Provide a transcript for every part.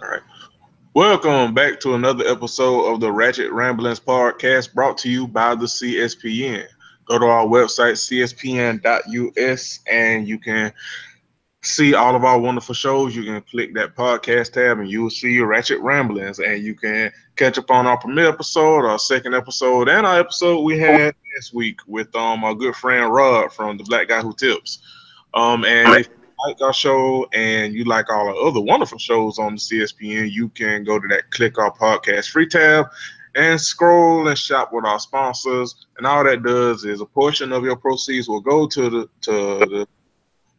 All right. Welcome back to another episode of the Ratchet Ramblings podcast brought to you by the CSPN. Go to our website, cspn.us, and you can see all of our wonderful shows. You can click that podcast tab and you will see Ratchet Ramblings. And you can catch up on our premiere episode, our second episode, and our episode we had this week with our good friend Rod from The Black Guy Who Tips. And if you like our show and you like all the other wonderful shows on the CSPN, you can go to that click our podcast free tab and scroll and shop with our sponsors. And all that does is a portion of your proceeds will go to the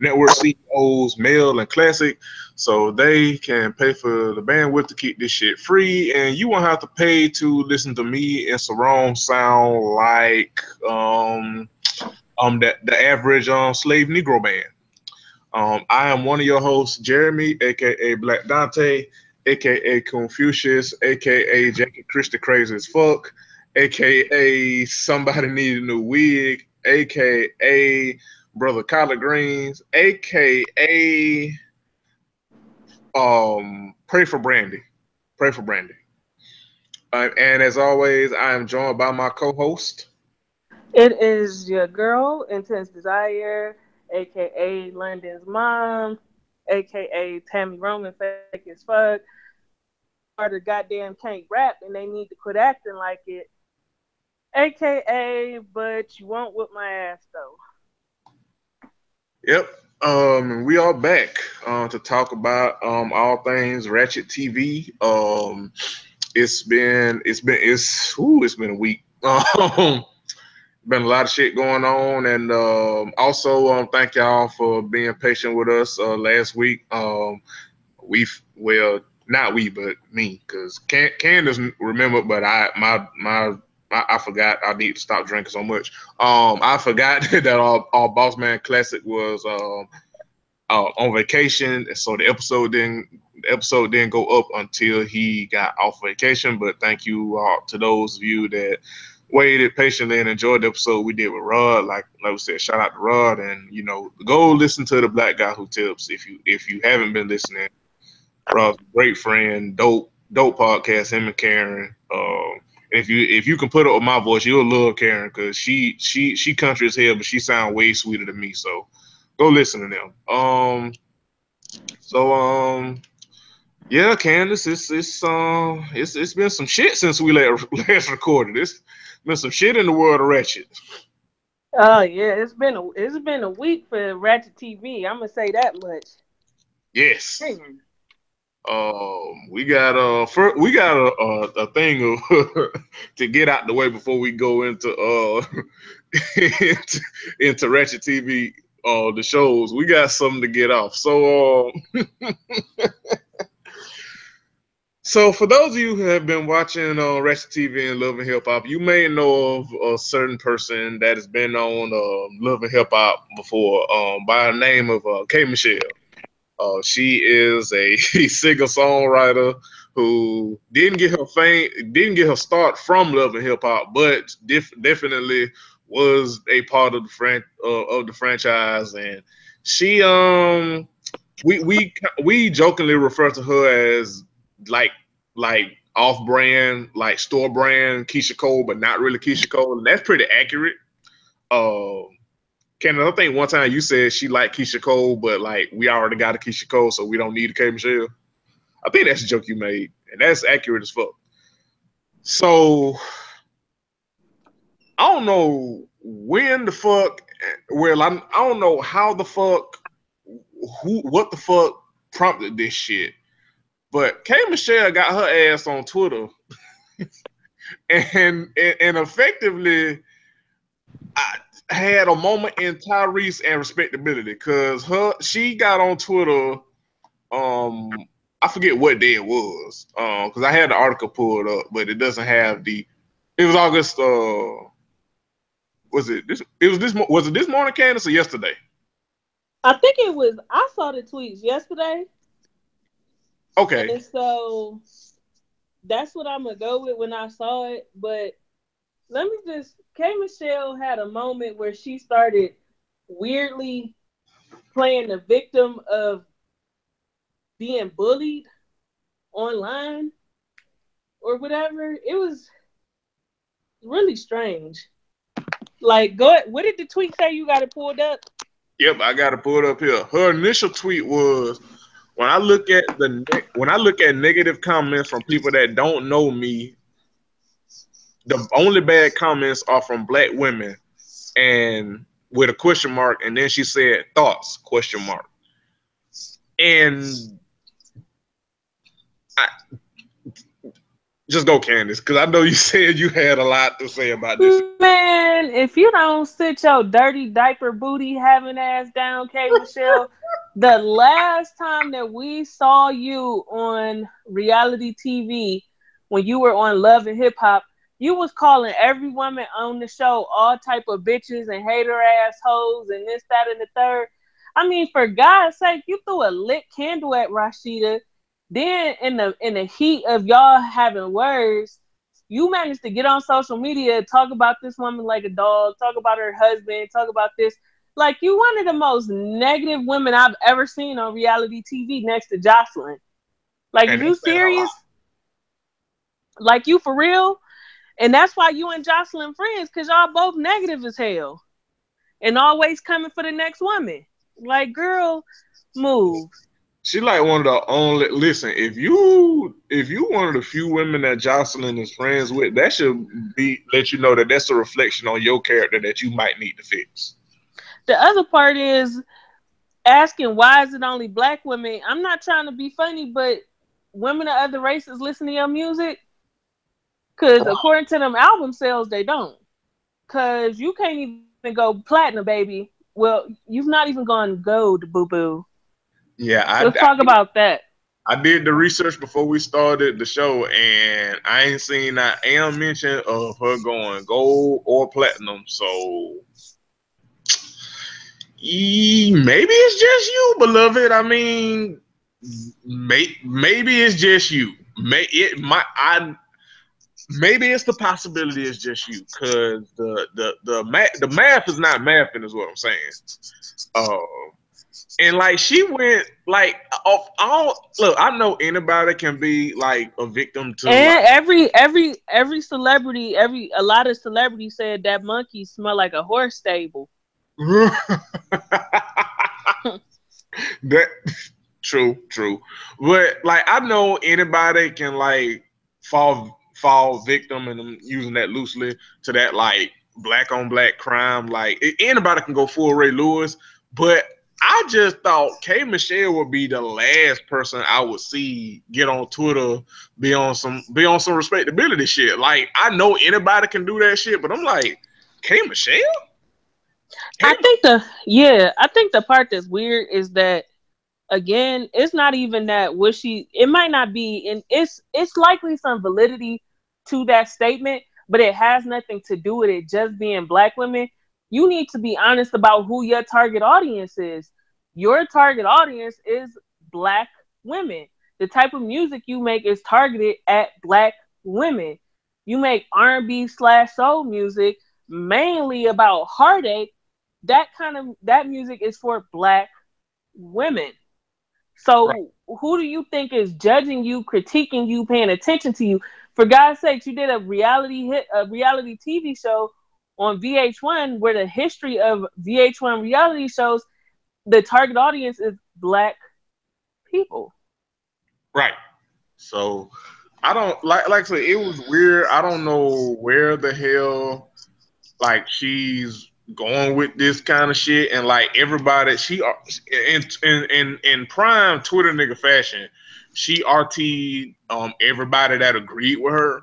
network CEOs, Male and Classic, so they can pay for the bandwidth to keep this shit free, and you won't have to pay to listen to me and Sarong sound like that the average slave Negro band. I am one of your hosts, Jeremy, aka Black Dante, aka Confucius, aka Jackie Christie Crazy as Fuck, aka Somebody Need a New Wig, aka Brother Collard Greens, aka Pray for Brandy. Pray for Brandy. And as always, I am joined by my co-host. It is your girl, Intense Desire, aka London's mom, aka Tammy Roman, fake as fuck. Or the goddamn can't rap and they need to quit acting like it. AKA, but you won't whip my ass though. Yep. We are back to talk about all things Ratchet TV. It's been a week. Been a lot of shit going on, and also thank y'all for being patient with us last week. Not we, but me, because Can doesn't remember, but I forgot. I need to stop drinking so much. I forgot that our Boss Man Classic was on vacation, so the episode didn't go up until he got off vacation. But thank you to those of you that waited patiently and enjoyed the episode we did with Rod. Like we said, shout out to Rod, and go listen to The Black Guy Who Tips if you haven't been listening. Rod's a great friend, dope podcast. Him and Karen. If you can put it with my voice, you'll love Karen because she country as hell, but she sounds way sweeter than me. So go listen to them. Yeah, Candace, it's been some shit since we last recorded. It's been some shit in the world of Ratchet. Oh yeah, it's been a week for Ratchet TV. I'm gonna say that much. Yes. Damn. We got a thing to get out the way before we go into into Ratchet TV. The shows we got something to get off. So for those of you who have been watching Ratchet TV and Love and Hip Hop, you may know of a certain person that has been on Love and Hip Hop before by the name of K Michelle. She is a singer songwriter who didn't get her start from Love and Hip Hop, but definitely was a part of the franchise. And she we jokingly refer to her as like off brand, like store brand Keisha Cole, but not really Keisha Cole, and that's pretty accurate. Uh, Canada, I think one time you said she liked Keisha Cole, but like we already got a Keisha Cole, so we don't need a K Michelle. I think that's a joke you made, and that's accurate as fuck. So I don't know when the fuck. Well, I don't know how the fuck, what the fuck prompted this shit. But K Michelle got her ass on Twitter, and effectively I had a moment in Tyrese and respectability because she got on Twitter. Um, I forget what day it was. Because I had the article pulled up, but it doesn't have the. It was August. Was it this? It was this. Was it this morning, Candace, or yesterday? I think it was. I saw the tweets yesterday, Okay. and so that's what I'm gonna go with when I saw it. But let me just. K Michelle had a moment where she started weirdly playing the victim of being bullied. online or whatever. It was really strange. Like, go ahead. What did the tweet say? You got it pulled up? Yep, I got to pull it up here. Her initial tweet was, when I look at negative comments from people that don't know me, the only bad comments are from black women, and with a question mark, and then she said thoughts question mark. And I, just go, Candace, because I know you said you had a lot to say about this. Man, if you don't sit your dirty diaper booty having ass down, K Michelle, the last time that we saw you on reality TV when you were on Love and Hip Hop, you was calling every woman on the show all type of bitches and hater ass hoes and this, that, and the third. I mean, for God's sake, you threw a lit candle at Rashida. Then in the heat of y'all having words, you managed to get on social media, talk about this woman like a dog, talk about her husband, talk about this. Like, you one of the most negative women I've ever seen on reality TV next to Jocelyn. Like, is And you that's saying a lot. serious? Like, you for real? And that's why you and Jocelyn friends, because y'all both negative as hell. And always coming for the next woman. Like, girl, move. She like one of the only. Listen, if you one of the few women that Jocelyn is friends with, that should be let you know that that's a reflection on your character that you might need to fix. The other part is asking why is it only black women. I'm not trying to be funny, but women of other races listen to your music, because according to them album sales, they don't. Because you can't even go platinum, baby. Well, you've not even gone gold, boo boo. Yeah, So let's talk about that. I did the research before we started the show, and I ain't seen that am mention of her going gold or platinum. So maybe it's just you, beloved. I mean, maybe it's just you. Maybe it's the possibility it's just you, because the math is not mathing, is what I'm saying. Uh, and like she went like off all look, I know anybody can be like a victim to like And every celebrity, every a lot of celebrities said that monkey smelled like a horse stable. that true. But like I know anybody can like fall victim, and I'm using that loosely, to that like black on black crime. Like anybody can go full Ray Lewis, but I just thought K Michelle would be the last person I would see get on Twitter, be on some respectability shit. Like I know anybody can do that shit, but I'm like, K Michelle? K I think the part that's weird is that, again, it's not even that what she, it might not be, and it's likely some validity to that statement, but it has nothing to do with it just being black women. You need to be honest about who your target audience is. Your target audience is black women. The type of music you make is targeted at black women. You make R&B slash soul music mainly about heartache. That music is for black women. right, So who do you think is judging you, critiquing you, paying attention to you? For God's sakes, you did a reality TV show on VH1, where the history of VH1 reality shows, the target audience is black people. right. So I don't like I said, it was weird. I don't know where the hell like she's going with this kind of shit, and like everybody in prime Twitter nigga fashion, she RT everybody that agreed with her.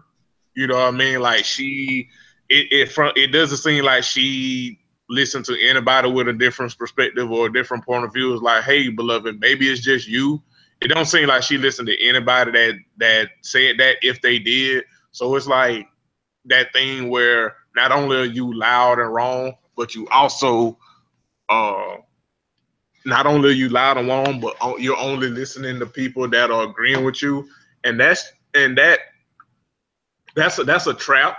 You know what I mean? Like it doesn't seem like she listened to anybody with a different perspective or a different point of view. It's like, hey, beloved, maybe it's just you. It don't seem like she listened to anybody that said that, if they did. So it's like that thing where not only are you loud and wrong, but you also uh not only are you loud and wrong, but you're only listening to people that are agreeing with you, and that's a trap.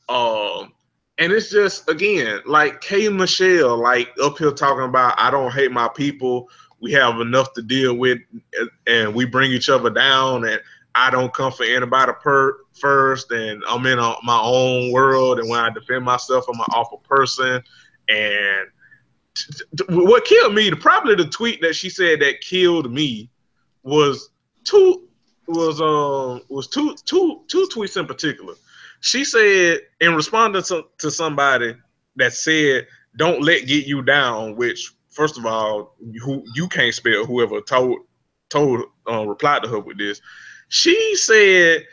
Um, and it's just again like K Michelle, like up here talking about I don't hate my people. We have enough to deal with, and we bring each other down. And I don't come for anybody first, and I'm in my own world. And when I defend myself, I'm an awful person. And what killed me, probably the tweet that she said that killed me was two two tweets in particular. She said in responding to somebody that said, "Don't let get you down," which first of all, who you can't spell whoever told replied to her with this. She said,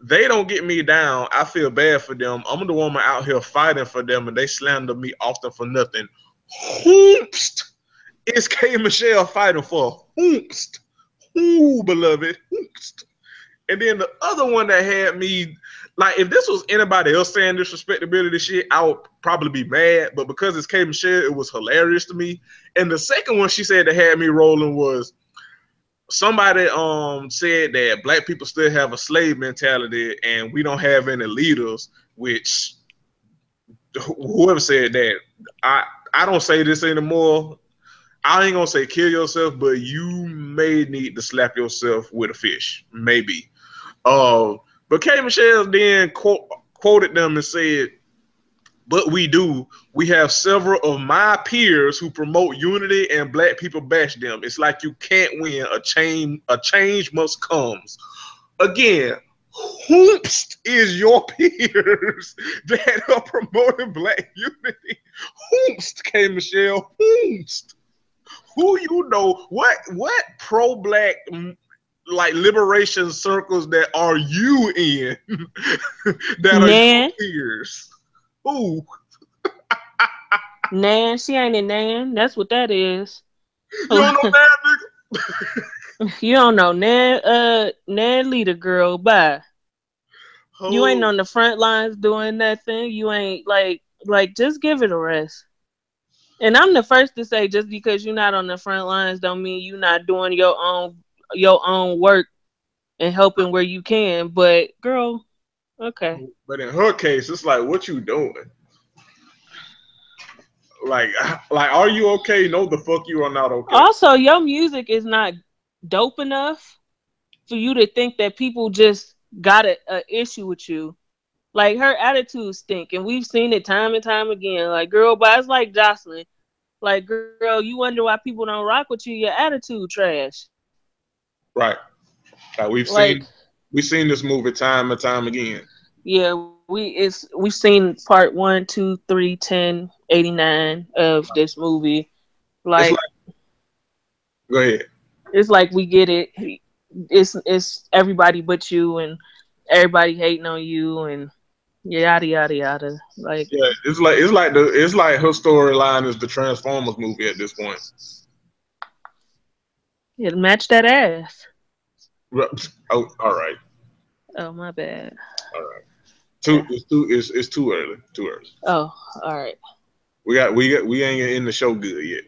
"They don't get me down. I feel bad for them. I'm the woman out here fighting for them, and they slander me often for nothing." Whomst is K Michelle fighting for? Whomst? Who, beloved? Whomst? And then the other one that had me, like, if this was anybody else saying disrespectability shit, I would probably be mad. But because it's K Michelle, it was hilarious to me. And the second one she said that had me rolling was somebody said that black people still have a slave mentality and we don't have any leaders, which whoever said that, I don't say this anymore. I ain't gonna say kill yourself, but you may need to slap yourself with a fish, maybe. But K Michelle then quoted them and said, "But we do. We have several of my peers who promote unity and black people bash them. It's like you can't win. A change must come." Again, whomst is your peers that are promoting black unity? Whomst, K Michelle? Whomst? Who you know? What pro black like liberation circles that are you in that are your Nan, peers? Who? Nan, she ain't a Nan. That's what that is. You don't know that, nigga? You don't know Nan. Nan leader girl. Bye. You ain't Oh, on the front lines doing nothing. You ain't like just give it a rest. And I'm the first to say, just because you're not on the front lines, don't mean you're not doing your own work and helping where you can. But girl, okay. but in her case, it's like, what you doing? Like, are you okay? No, the fuck you are not okay. Also, your music is not dope enough for you to think that people just got a issue with you. Like her attitude stink, and we've seen it time and time again. Like, girl, but it's like Jocelyn. Like, girl, you wonder why people don't rock with you. Your attitude trash. Right. Like Like, we've seen this movie time and time again. yeah, we've seen part 1, 2, 3, 10, 89 of this movie. It's Like, like, go ahead. it's like we get it. It's everybody but you, and everybody hating on you, and yada yada yada. Like, Yeah, it's like her storyline is the Transformers movie at this point. it matched that ass. Oh, all right, Oh, my bad. all right. It's too early. Too early. Oh, all right. We ain't in the show good yet.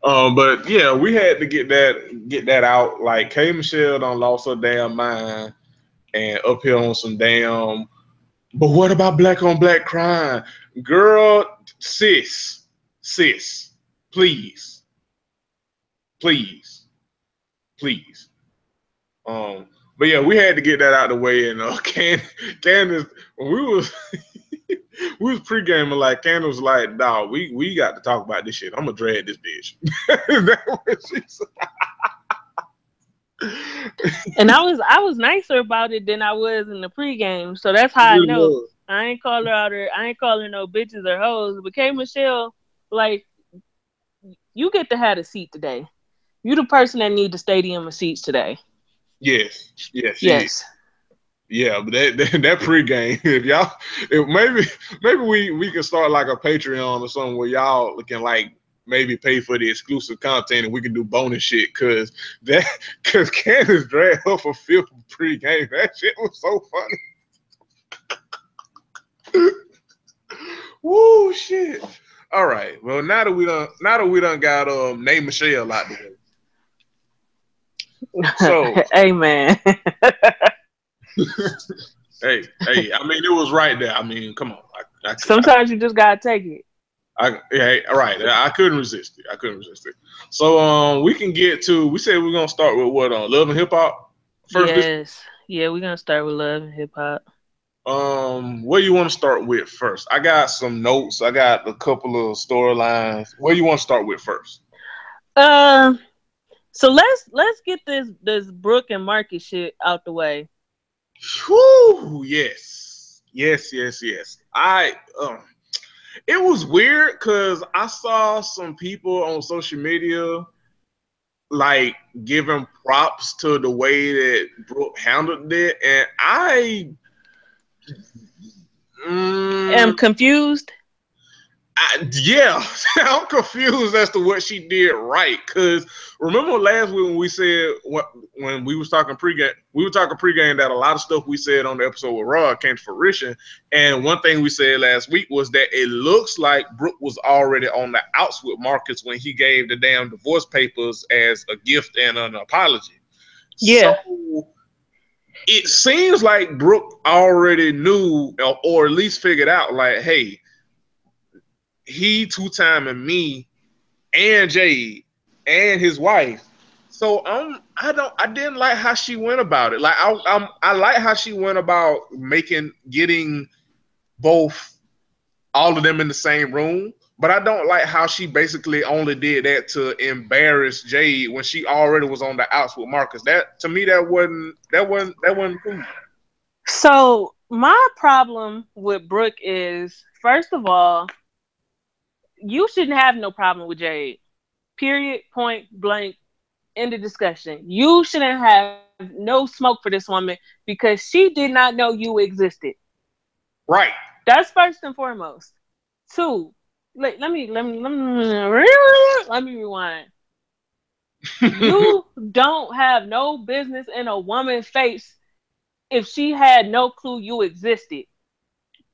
But yeah, we had to get that out. Like K Michelle done lost her damn mind and up here on some damn. But what about black on black crime, girl? Sis, please, please, please. Um, but yeah, we had to get that out of the way. And Candace, when we was pre-gaming, like Candace was like, "Dog, we got to talk about this shit. I'm gonna drag this bitch." That what she And said. I was nicer about it than I was in the pregame, so that's how It I really know. was. I ain't call her out her. I ain't calling no bitches or hoes. But K Michelle, like, you get to have a seat today. You the person that need the stadium of seats today. Yes, she is. Yes. Yeah, but that pregame, if y'all, if maybe we can start like a Patreon or something where y'all can like maybe pay for the exclusive content and we can do bonus shit because Candace dragged her for fifth pregame. That shit was so funny. Woo shit. All right. Well, now that we done got name Michelle out the way. So Hey man. hey, I mean it was right there. I mean, come on. Sometimes you just gotta take it. Yeah, all right. I couldn't resist it. So we can get to. We said we're gonna start with what on Love and Hip Hop. first this Yes. Yeah, we're gonna start with love and hip hop. where you want to start with first? I got some notes. I got a couple of storylines. Where you want to start with first? Um. So let's get this Brooke and Marcus shit out the way. Whew, yes. Yes, yes, yes. It was weird because I saw some people on social media like giving props to the way that Brooke handled it, and Am mm, confused. yeah, I'm confused as to what she did right. Cause remember last week when we said when we was talking pregame, we were talking pregame that a lot of stuff we said on the episode with Raw came to fruition. And one thing we said last week was that it looks like Brooke was already on the outs with Marcus when he gave the damn divorce papers as a gift and an apology. Yeah. So it seems like Brooke already knew or at least figured out like, hey, he two-timing me and Jade and his wife. So I didn't like how she went about it. Like I like how she went about getting both all of them in the same room, but I don't like how she basically only did that to embarrass Jade when she already was on the outs with Marcus. That to me that wasn't cool. So my problem with Brooke is, first of all, you shouldn't have no problem with Jade. Period. Point blank. End of discussion. You shouldn't have no smoke for this woman because she did not know you existed. Right. That's first and foremost. Two. Let me rewind. You don't have no business in a woman's face if she had no clue you existed.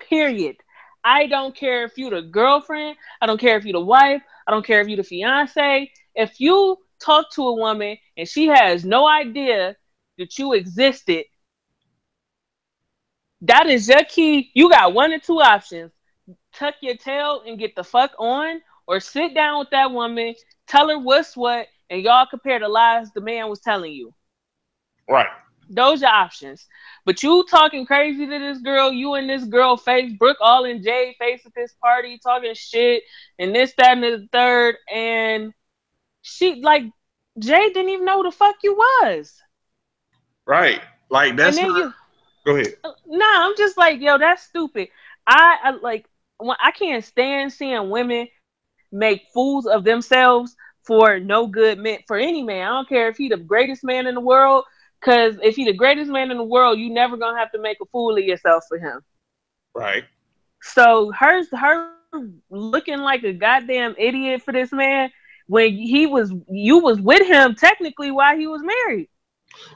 Period. I don't care if you the girlfriend. I don't care if you the wife. I don't care if you the fiance. If you talk to a woman and she has no idea that you existed, that is your key. You got one or two options. Tuck your tail and get the fuck on, or sit down with that woman, tell her what's what, and y'all compare the lies the man was telling you. Right. Those are options. But you talking crazy to this girl, you and this girl face, Brooke all in Jay face at this party, talking shit, and this, that, and the third, and she, like, Jay didn't even know who the fuck you was. Right. Like And that's then not. you, Go ahead. nah, I'm just like, yo, that's stupid. I like, when I can't stand seeing women make fools of themselves for no good man, for any man. I don't care if he the greatest man in the world, because if he the greatest man in the world, you never gonna have to make a fool of yourself for him. Right. So her looking like a goddamn idiot for this man when you was with him technically while he was married.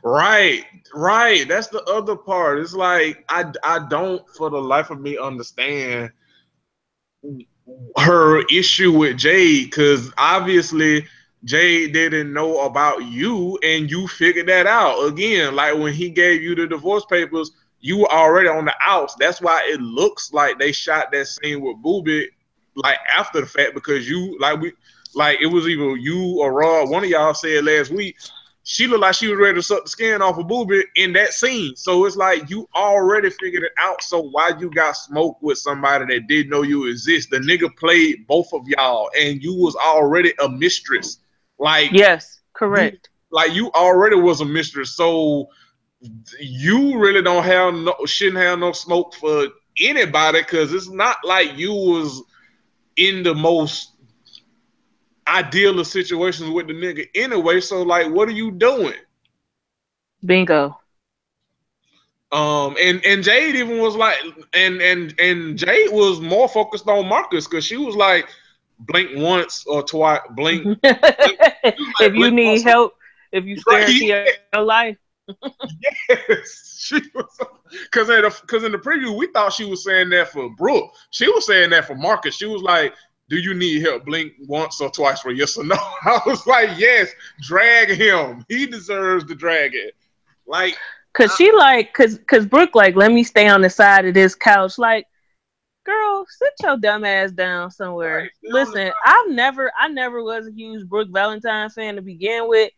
Right, right. That's the other part. It's like I don't for the life of me understand her issue with Jade because obviously Jade didn't know about you and you figured that out. Again, like when he gave you the divorce papers, you were already on the outs. That's why it looks like they shot that scene with Booby like after the fact because you like it was either you or Raw. One of y'all said last week she looked like she was ready to suck the skin off of Booby in that scene. So it's like you already figured it out. So why you got smoked with somebody that didn't know you exist? The nigga played both of y'all, and you was already a mistress. Like Yes, you, correct. like you already was a mistress. So you really don't have no shouldn't have no smoke for anybody because it's not like you was in the most ideal of situations with the nigga anyway. So like, what are you doing? Bingo. And Jade even was like, and Jade was more focused on Marcus because she was like, blink once or twice, blink. She was like, If you blink need once, or, help, if you scared for right? your life. Yes, she was because in the preview we thought she was saying that for Brooke. She was saying that for Marcus. She was like, "Do you need help? Blink once or twice for yes or no." I was like, "Yes, drag him. He deserves to drag it." Like, Cause she like, cause Brooke like, let me stay on the side of this couch. Like, girl, sit your dumb ass down somewhere. right, stay on the Listen, I never was a huge Brooke Valentine fan to begin with,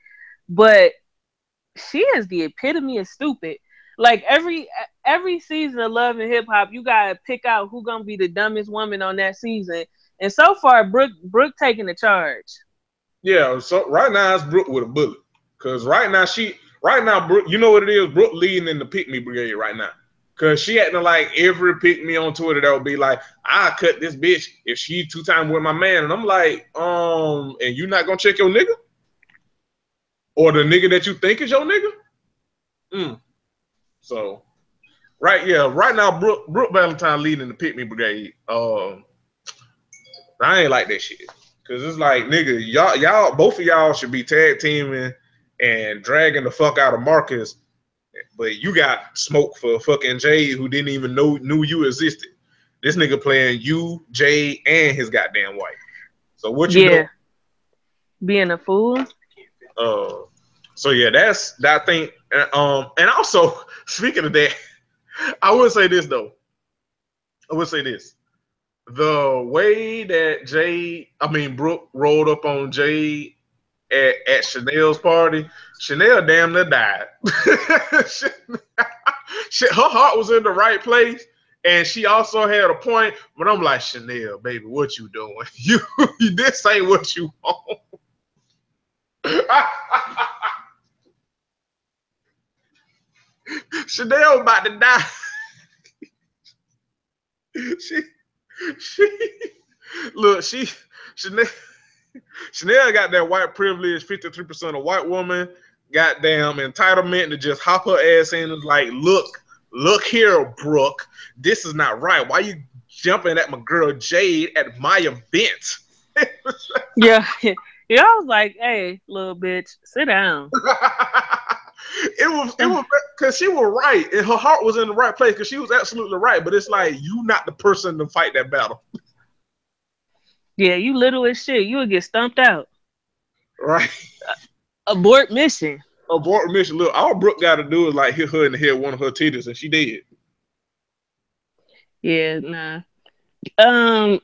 but she is the epitome of stupid. Like every season of Love and Hip Hop, you gotta pick out who gonna be the dumbest woman on that season. And so far, Brooke taking the charge. Yeah, so right now it's Brooke with a bullet. Cause right now Brooke, you know what it is? Brooke leading in the pick me brigade right now. Cause she acting like every pick me on Twitter that would be like, I cut this bitch if she 2 times with my man. And I'm like, and you not gonna check your nigga? Or the nigga that you think is your nigga? So right now Brooke Valentine leading the pick me brigade. I ain't like that shit. Cause it's like, nigga, y'all, both of y'all should be tag teaming and dragging the fuck out of Marcus, but you got smoke for fucking Jay, who didn't even knew you existed. This nigga playing you, Jay, and his goddamn wife. So what you doing? Yeah, being a fool. So yeah, that's that thing. And also speaking of that, I would say this though. I would say this. The way that Brooke rolled up on Jay at Chanel's party, Chanel damn near died. Her heart was in the right place, and she also had a point. But I'm like, Chanel, baby, what you doing? You this ain't what you want. Chanel about to die. she look, Chanel Chanel got that white privilege, 53% of white woman, goddamn entitlement to just hop her ass in and like, look here, Brooke, this is not right. Why you jumping at my girl Jade at my event? Yeah, yeah. I was like, hey, little bitch, sit down. It was because she was right and her heart was in the right place because she was absolutely right. But it's like, you not the person to fight that battle. Yeah, you little as shit. You would get stumped out. Right. Abort mission. Abort mission. Look, all Brooke got to do is like hit her in the head with one of her titties, and she did. Yeah, nah. Um,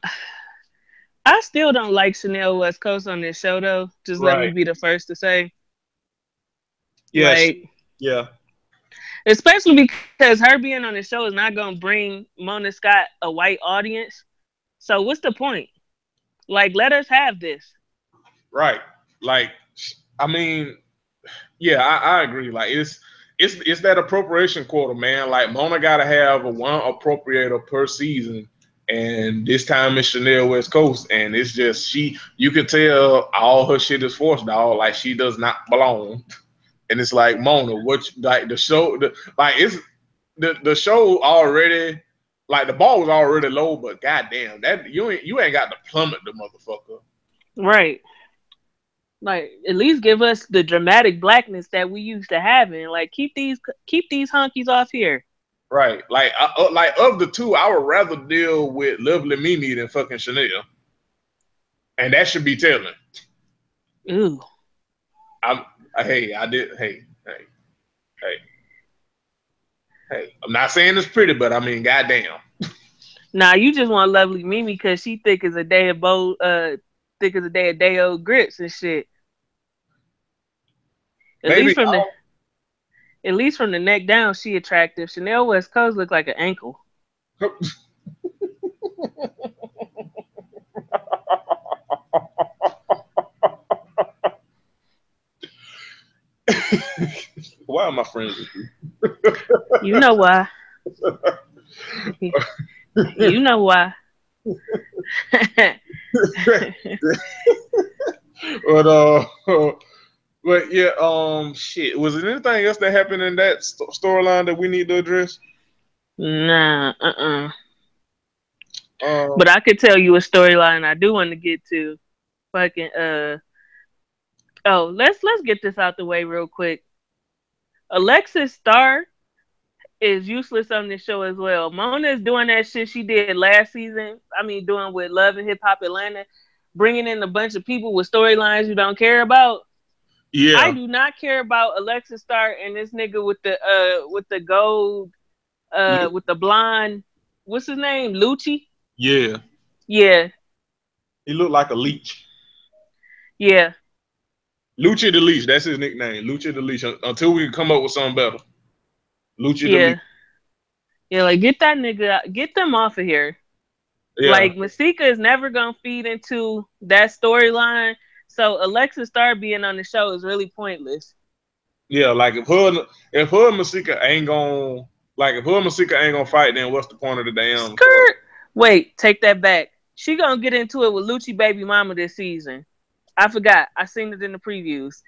I still don't like Chanel West Coast on this show though. Just let me Right. be the first to say. Yeah. Like, Yeah. especially because her being on the show is not gonna bring Mona Scott a white audience. So what's the point? Like, let us have this. Right. Like, I mean, yeah, I agree. Like, it's that appropriation quota, man. Like, Mona got to have a one appropriator per season, and this time it's Chanel West Coast, and it's just you can tell all her shit is forced, dog. Like, she does not belong. And it's like, Mona, like the show, like it's the show already, like the ball was already low, but goddamn, that you ain't got to plummet the motherfucker. Right. Like, at least give us the dramatic blackness that we used to having. Like, keep these honkies off here. Right. Like of the two, I would rather deal with Lovely Mimi than fucking Chanel. And that should be telling. Ooh. I'm I did hey. Hey. I'm not saying it's pretty, but I mean, goddamn. Nah, you just want lovely Mimi because she thick as a day of thick as a day old grits and shit. At Maybe least from the at least from the neck down, she attractive. Chanel West Coast look like an ankle. why am I friends with You know why. You know why. but but yeah, shit. Was there anything else that happened in that storyline that we need to address? Nah, Um, But I could tell you a storyline I do want to get to. Fucking oh, let's get this out the way real quick. Alexis Starr is useless on this show as well. Mona is doing that shit she did last season. I mean, doing with Love and Hip Hop Atlanta, bringing in a bunch of people with storylines you don't care about. I yeah, do not care about Alexis Starr and this nigga with the gold with the blonde. What's his name? Lucci. yeah. Yeah, He looked like a leech. yeah. Lucha the Leash. That's his nickname. Lucha the Leash. Until we can come up with something better. Lucha the Leash. Yeah, yeah. Like get that nigga, get them off of here. Yeah. Like Masika is never gonna feed into that storyline. So Alexa Star being on the show is really pointless. Yeah, like if her and Masika ain't gonna if her and Masika ain't gonna fight, then what's the point of the damn story? Skirt. Wait, take that back. She gonna get into it with Lucci baby mama this season. I forgot. I seen it in the previews.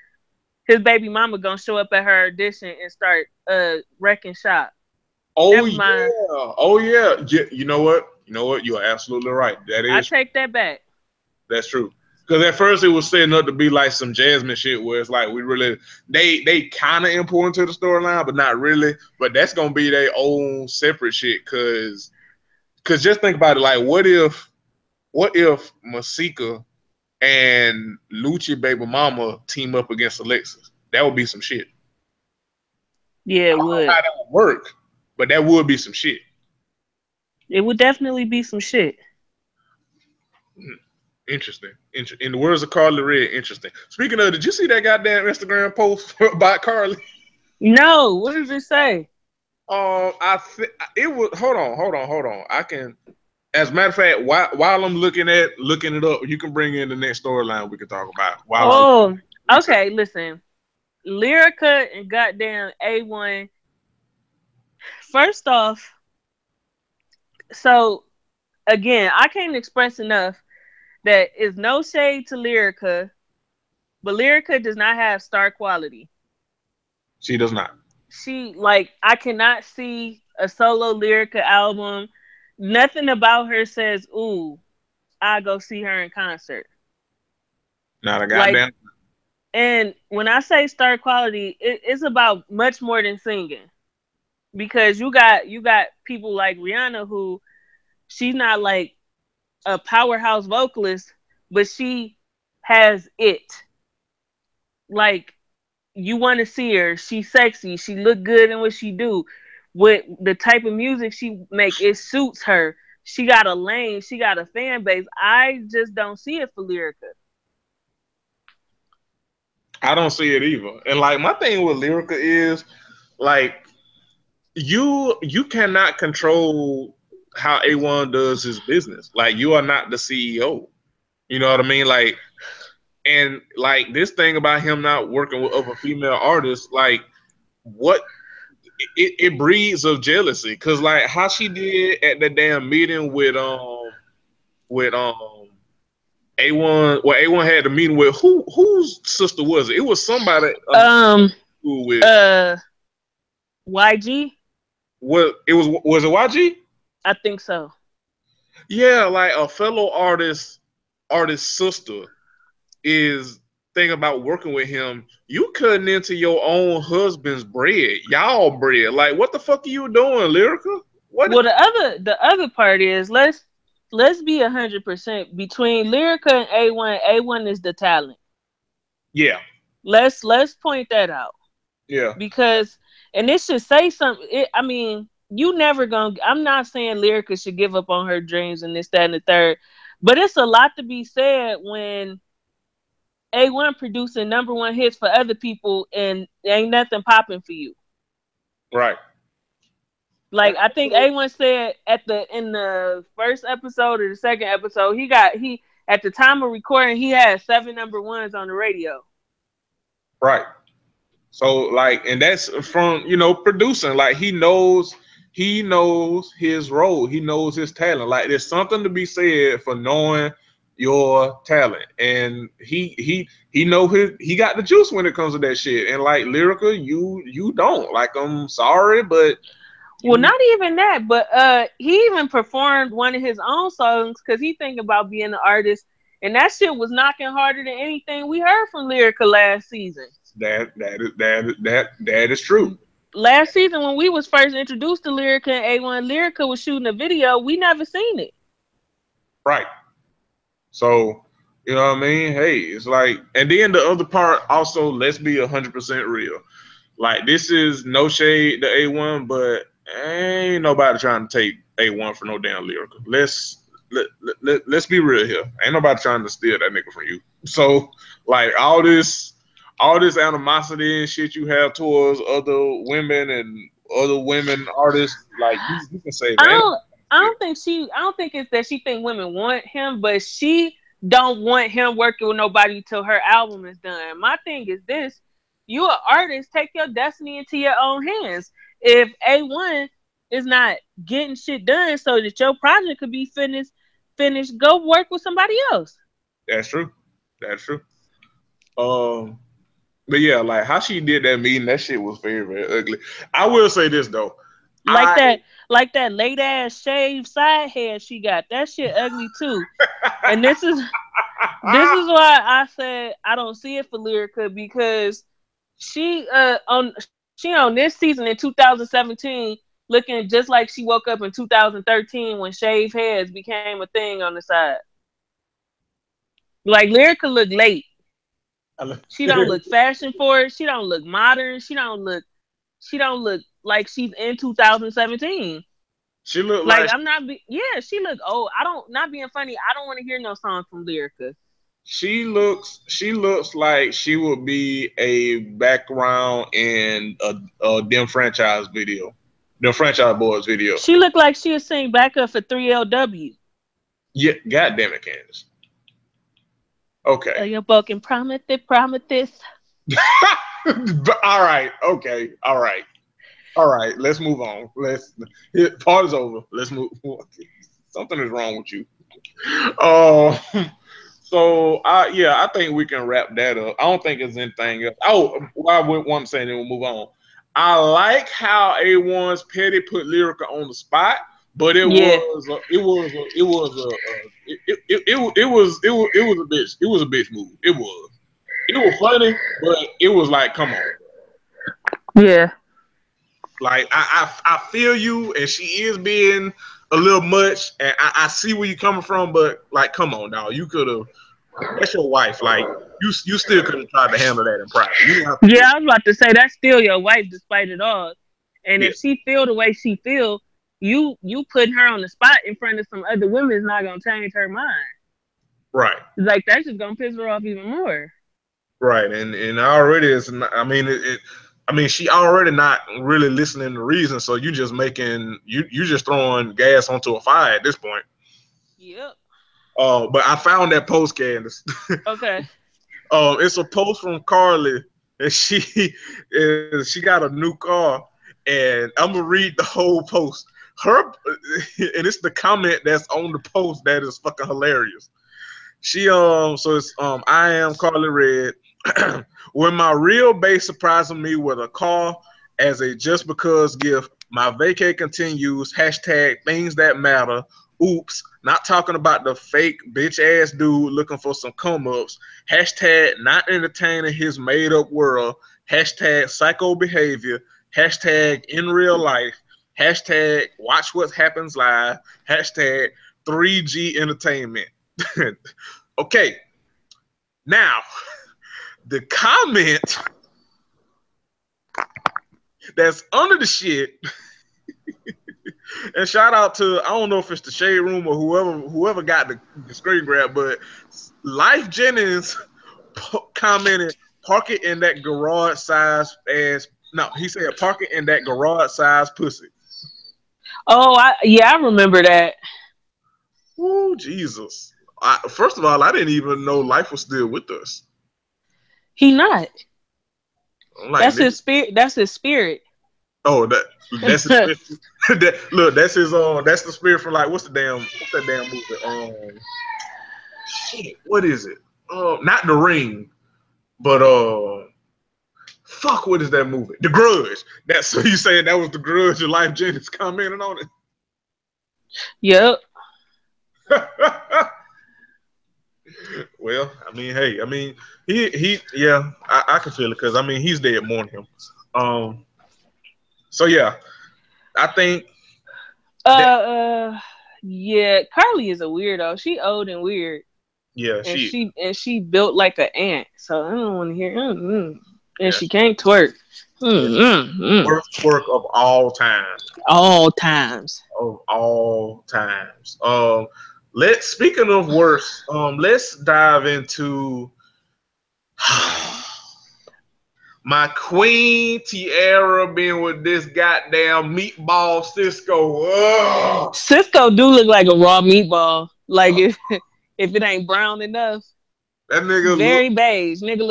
His baby mama gonna show up at her audition and start wrecking shop. Oh Never yeah, mind. oh yeah. You know what? You know what? You're absolutely right. That I is take that back. that's true. Because at first it was setting up to be like some Jasmine shit, where it's like we really they kind of important to the storyline, but not really. But that's gonna be their own separate shit. Cause just think about it. Like, what if Masika and Lucci baby mama team up against Alexis? That would be some shit. Yeah, I it don't know would. how that would work, but that would be some shit. It would definitely be some shit. Interesting. In the words of Carly Red, interesting. Speaking of, did you see that goddamn Instagram post about Carly? No, what does it say? It was. Hold on. I can. As a matter of fact, while I'm looking it up, you can bring in the next storyline we can talk about while I Oh, research. okay. Listen, Lyrica and goddamn A1. First off, so again, I can't express enough that is no shade to Lyrica, but Lyrica does not have star quality. She does not. She like I cannot see a solo Lyrica album. Nothing about her says, "Ooh, I go see her in concert." Not a Like, goddamn. and when I say star quality, it's about much more than singing because you got people like Rihanna who she's not like a powerhouse vocalist, but she has it. Like you want to see her. She's sexy. She look good in what she do. With the type of music she make, it suits her. She got a lane. She got a fan base. I just don't see it for Lyrica. I don't see it either. And like my thing with Lyrica is like you cannot control how A1 does his business. Like you are not the CEO. You know what I mean? Like and like this thing about him not working with other female artists, like what it breeds of jealousy. Cause like how she did at the damn meeting with A1, well A1 had the meeting with whose sister was it? It was somebody Um, school with uh, YG, what it was it YG? I think so. Yeah, like a fellow artist sister is thinking about working with him. You cutting into your own husband's bread, y'all bread. Like what the fuck are you doing, Lyrica? What? Well, the other part is let's be 100% between Lyrica and A1. A1 is the talent. Yeah, Let's point that out yeah, because and it should say something. I mean, you never gonna. I'm not saying Lyrica should give up on her dreams and this, that, and the third, but it's a lot to be said when A1 producing number one hits for other people and ain't nothing popping for you. right. Like I think A1 said at the in the first episode or the second episode, he at the time of recording he had 7 number 1s on the radio. Right. So like, and that's from producing. Like he knows his role. He knows his talent. Like there's something to be said for knowing your talent, and he know he got the juice when it comes to that shit. And like Lyrica, you don't. Like I'm sorry, but Well, you not even that, but he even performed one of his own songs because he think about being an artist, and that shit was knocking harder than anything we heard from Lyrica last season. that is true. Last season when we was first introduced to Lyrica and A1, Lyrica was shooting a video. We never seen it. Right. So, you know what I mean? Hey, it's like, and then the other part also, let's be 100% real. Like, this is no shade to A1, but ain't nobody trying to take A1 for no damn Lyrical. Let's be real here. Ain't nobody trying to steal that nigga from you. So, like, all this, all this animosity and shit you have towards other women and other women artists, like you can save I any don't I shit. don't think I don't think it's that she think women want him, but she don't want him working with nobody till her album is done. My thing is this: you an artist, take your destiny into your own hands. If A1 is not getting shit done so that your project could be finished, go work with somebody else. That's true. That's true. Um, but yeah, like how she did that meeting, that shit was very, very ugly. I will say this though. Like I that, like that late ass shaved side hair she got. That shit ugly too. And this is why I said I don't see it for Lyrica, because she on this season in 2017 looking just like she woke up in 2013 when shaved heads became a thing on the side. Like Lyrica look late. She don't look fashion forward. She don't look modern. She don't look like she's in 2017. she looked Like like yeah, she look old. I don't, not being funny, I don't want to hear no song from Lyrica. she looks like she would be a background in a Dem franchise video, the franchise boys video. She looked like she'd sing backup for 3LW. Yeah, god damn it, Candace. Okay. You're broken, promise it, promise this. All right. Okay. All right. All right. Let's move on. Part is over. Let's move. Something is wrong with you. Uh, so I think we can wrap that up. I don't think there's anything else. Oh, I would want to say, then we'll move on. I like how A1's Petty put Lyrica on the spot, but Yeah, it was a bitch move. It was funny, but it was like, come on. yeah, Like I feel you, and she is being a little much, and I see where you're coming from, but like, come on, dog, you could have. That's your wife. Like you still could have tried to handle that in private. You didn't have to do yeah. I was about to say that's still your wife, despite it all. And it. if she feel the way she feel, you putting her on the spot in front of some other women is not gonna change her mind. Right, Like that's just gonna piss her off even more. right, and already it's. I mean, I mean, she already not really listening to reason, so you just throwing gas onto a fire at this point. Yep. But I found that post, Candace. Okay. It's a post from Carly, and she got a new car, and I'm gonna read the whole post. Her, and it's the comment that's on the post that is fucking hilarious. She so it's I am Carly Red. When my real base surprising me with a car as a just because gift, my vacay continues. Hashtag things that matter. Oops, not talking about the fake bitch ass dude looking for some come ups. Hashtag not entertaining his made up world. Hashtag psycho behavior. Hashtag in real life. Hashtag watch what happens live. Hashtag 3G entertainment. Okay, now the comment that's under the shit, and shout out to, I don't know if it's the shade room or whoever got the screen grab, but Life Jennings commented, "Park it in that garage size ass." No, he said, "Park it in that garage size pussy." Oh, I remember that. Ooh, Jesus! First of all, I didn't even know Life was still with us. He not. I'm like, That's his nigga, spirit. That's his spirit. oh, that's his spirit. Look, that's the spirit from, like, what's that damn movie? Shit, what is it? Not The Ring, but fuck, what is that movie? The Grudge. That's so you saying that was The Grudge? Your Life Jennings commenting on Yep. it. Well, I mean, hey, I mean, yeah, I can feel it because I mean he's dead mourning him. Um, so yeah, I think Uh, that yeah. Carly is a weirdo. She old and weird, yeah, and she she built like an ant. So I don't want to hear. And yeah, she can't twerk. yeah, worst work All times. of all times. Let's speaking of worse, let's dive into My queen Tiara being with this goddamn meatball Cisco. Ugh. Cisco do look like a raw meatball. Like if it ain't brown enough, That nigga look very beige. Nigga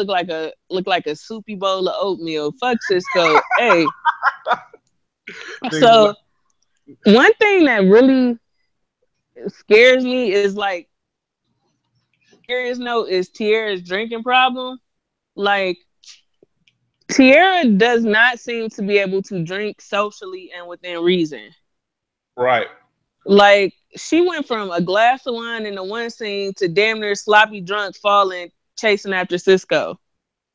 look like a soupy bowl of oatmeal. Fuck Cisco. Hey, nigga so one thing that really scares me is like serious note is Tierra's drinking problem. Like Tierra does not seem to be able to drink socially and within reason. right. Like she went from a glass of wine in the one scene to damn near sloppy drunk falling chasing after Cisco.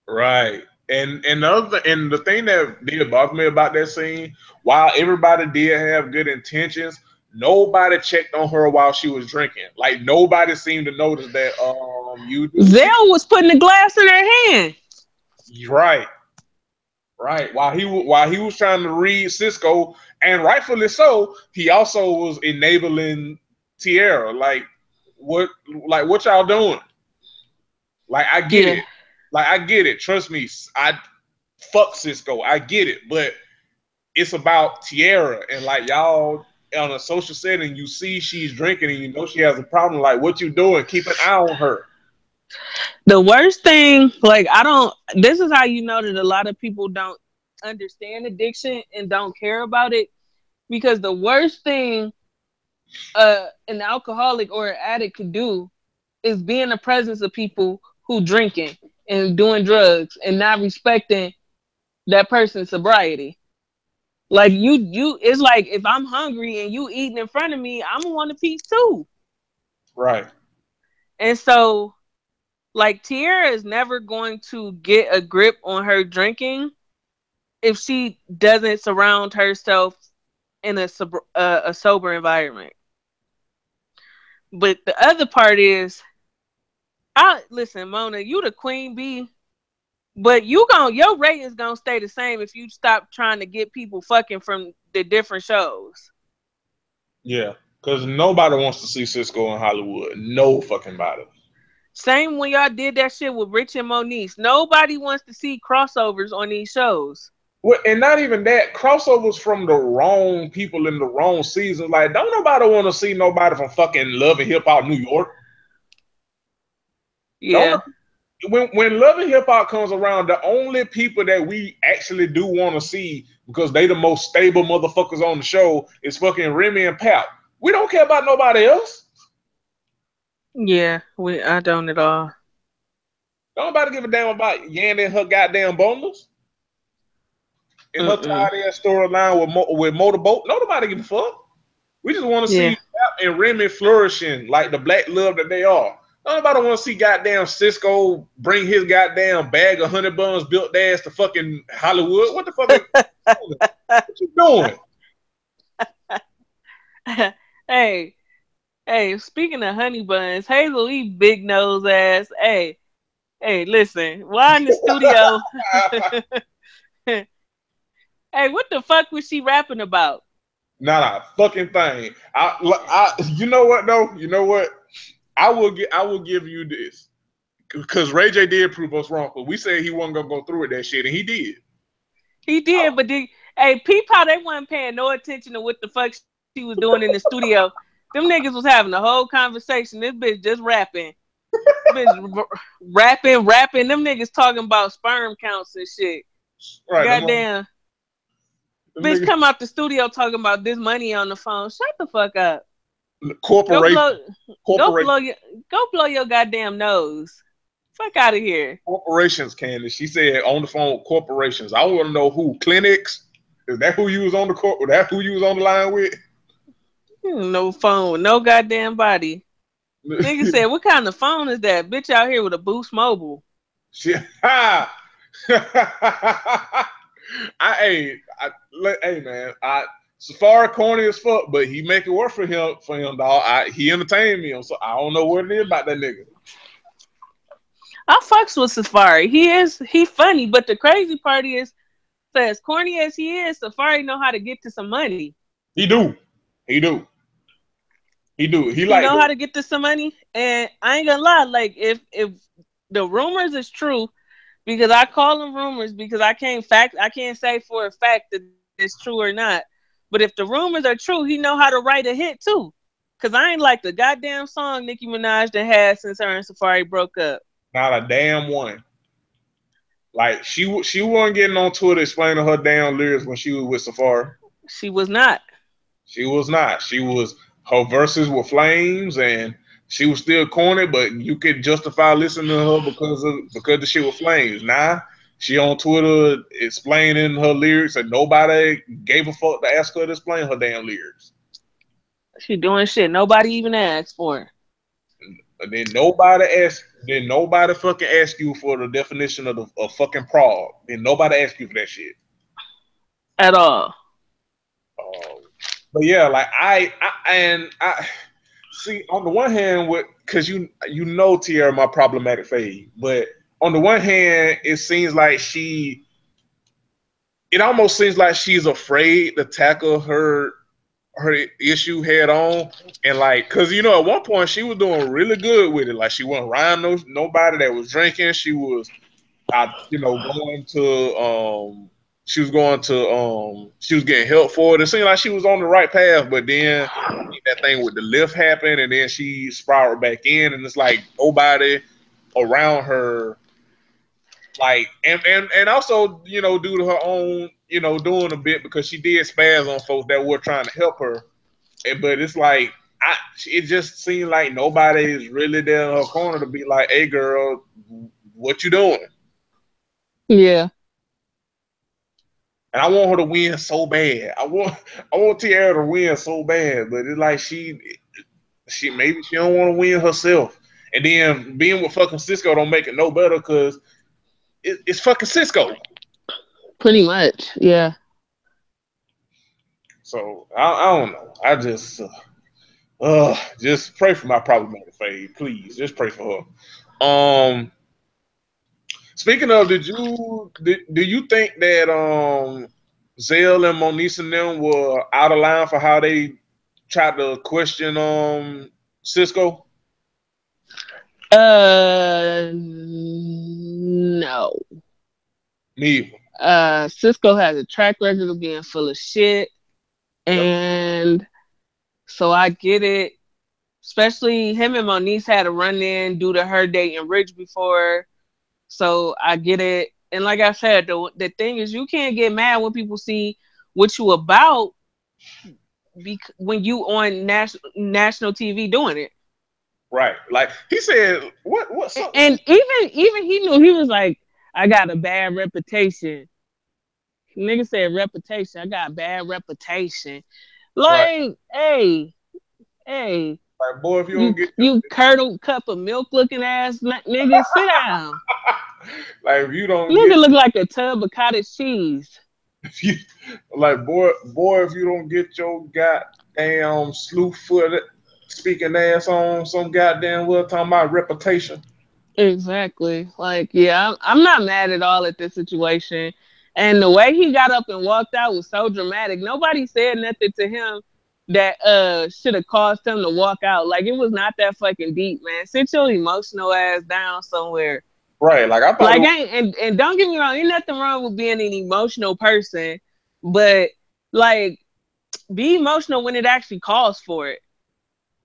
Right. And the thing that did bother me about that scene, while everybody did have good intentions, nobody checked on her while she was drinking. Like nobody seemed to notice that you do shit. Zell was putting the glass in her hand. Right. Right. While he was trying to read Cisco, and rightfully so, he also was enabling Tierra. What what y'all doing? Like I get Yeah. it. Like I get it. Trust me. I fuck Cisco. I get it. But it's about Tierra, and like y'all on a social setting, you see she's drinking and you know she has a problem. Like what you doing? Keep an eye on her. The worst thing, like I don't this is how you know that a lot of people don't understand addiction and don't care about it. Because the worst thing an alcoholic or an addict could do is be in the presence of people who drinking and doing drugs and not respecting that person's sobriety. Like you it's like if I'm hungry and you eating in front of me, I'm gonna want a piece too. Right. And so like Tierra is never going to get a grip on her drinking if she doesn't surround herself in a sober environment. But the other part is, I listen, Mona, you the queen bee, but your ratings gonna stay the same if you stop trying to get people fucking from the different shows. Yeah. Because nobody wants to see Cisco in Hollywood. No fucking body. Same when y'all did that shit with Rich and Moniece. Nobody wants to see crossovers on these shows. Well, and not even that, crossovers from the wrong people in the wrong season. Like, don't nobody want to see nobody from fucking Love and Hip Hop New York. Don't Yeah. when Love and Hip Hop comes around, the only people that we actually do want to see because they the most stable motherfuckers on the show is fucking Remy and Pap. We don't care about nobody else. Yeah, I don't at all. Don't nobody give a damn about Yandy and her goddamn boneless and her Mm-mm. tired ass storyline with Motorboat. Nobody give a fuck. We just want to see Yeah. Pap and Remy flourishing like the black love that they are. Nobody want to see goddamn Cisco bring his goddamn bag of honey buns built ass to fucking Hollywood. What the fuck is what you doing? Hey, hey, speaking of honey buns, Hazel E big nose ass. Hey, listen, why in the studio? Hey, what the fuck was she rapping about? Not a fucking thing. You know what though? You know what? I will give you this because Ray J did prove us wrong. But we said he wasn't gonna go through with that shit, and he did. He did, but hey, peep how they wasn't paying no attention to what the fuck she was doing in the studio. Them niggas was having a whole conversation. This bitch just rapping. Bitch rapping. Them niggas talking about sperm counts and shit. Right? Goddamn. Them Bitch niggas, come out the studio talking about this money on the phone. Shut the fuck up. Go corporation, blow go corporation, blow your go blow your goddamn nose. Fuck out of here. corporations. Candace, she said on the phone, corporations. I want to know who clinics. Is that who you was on the court? Is that who you was on the line with? No phone, no goddamn body. Nigga said, what kind of phone is that? Bitch out here with a Boost Mobile. Shit. Ha! Hey man, Safari corny as fuck, but he make it work for him, dog. He entertained me, so I don't know what it is about that nigga. I fucks with Safari. He funny, but the crazy part is, so as corny as he is, Safari know how to get to some money. He do, he do, he do. He He like know how to get to some money, and I ain't gonna lie. Like if the rumors is true because I call them rumors because I can't say for a fact that it's true or not. But if the rumors are true, he know how to write a hit too. Cause I ain't like the goddamn song Nicki Minaj that had since her and Safari broke up. Not a damn one. Like she wasn't getting on Twitter explaining her damn lyrics when she was with Safari. She was not. She was not. She was her verses were flames, and she was still corny, but you could justify listening to her because the shit was flames. Nah, she on Twitter explaining her lyrics, and nobody gave a fuck to ask her to explain her damn lyrics. She doing shit nobody even asked for And then nobody fucking ask you for the definition of fucking prog. Then nobody ask you for that shit. at all. Um, but yeah, like I see on the one hand, with because you know Tierra my problematic fade, but on the one hand, it almost seems like she's afraid to tackle her issue head on, and like because at one point she was doing really good with it, like she wasn't around nobody that was drinking. She was going to she was getting help for it. It seemed like she was on the right path, but then that thing with the lift happened, and then she spiraled back in, and it's like nobody around her, like, and also due to her own doing a bit because she did spaz on folks that were trying to help her. But it's like it just seemed like nobody is really there in her corner to be like, hey girl, what you doing? Yeah. And I want her to win so bad. I want Tiara to win so bad, but it's like she maybe she don't want to win herself. And then being with fucking Cisco don't make it no better because it's fucking Cisco. Pretty much. Yeah. So I don't know. I just pray for my problematic fade, please. Just pray for her. Speaking of, do you think that Zell and Moniece and them were out of line for how they tried to question Cisco? No. Me either. Cisco has a track record of being full of shit, Yep. and so I get it. Especially him and Moniece had a run in due to her dating Rich before, so I get it. And like I said, the thing is, you can't get mad when people see what you about when you on national TV doing it. Right. Like he said, what And even he knew, he was like, I got a bad reputation. Nigga said reputation. I got a bad reputation. right. Like, hey, Like boy, if you you don't get you curdled cup of milk looking ass nigga, sit down. like if you don't Nigga get look like a tub of cottage cheese. if you like boy if you don't get your goddamn slew footed speaking ass on some goddamn well talking about reputation. Exactly. Like, yeah, I'm not mad at all at this situation. And the way he got up and walked out was so dramatic. Nobody said nothing to him that should have caused him to walk out. Like, it was not that fucking deep, man. Sit your emotional ass down somewhere. Right. Like I thought it Like, was and don't get me wrong, ain't nothing wrong with being an emotional person, but like, be emotional when it actually calls for it.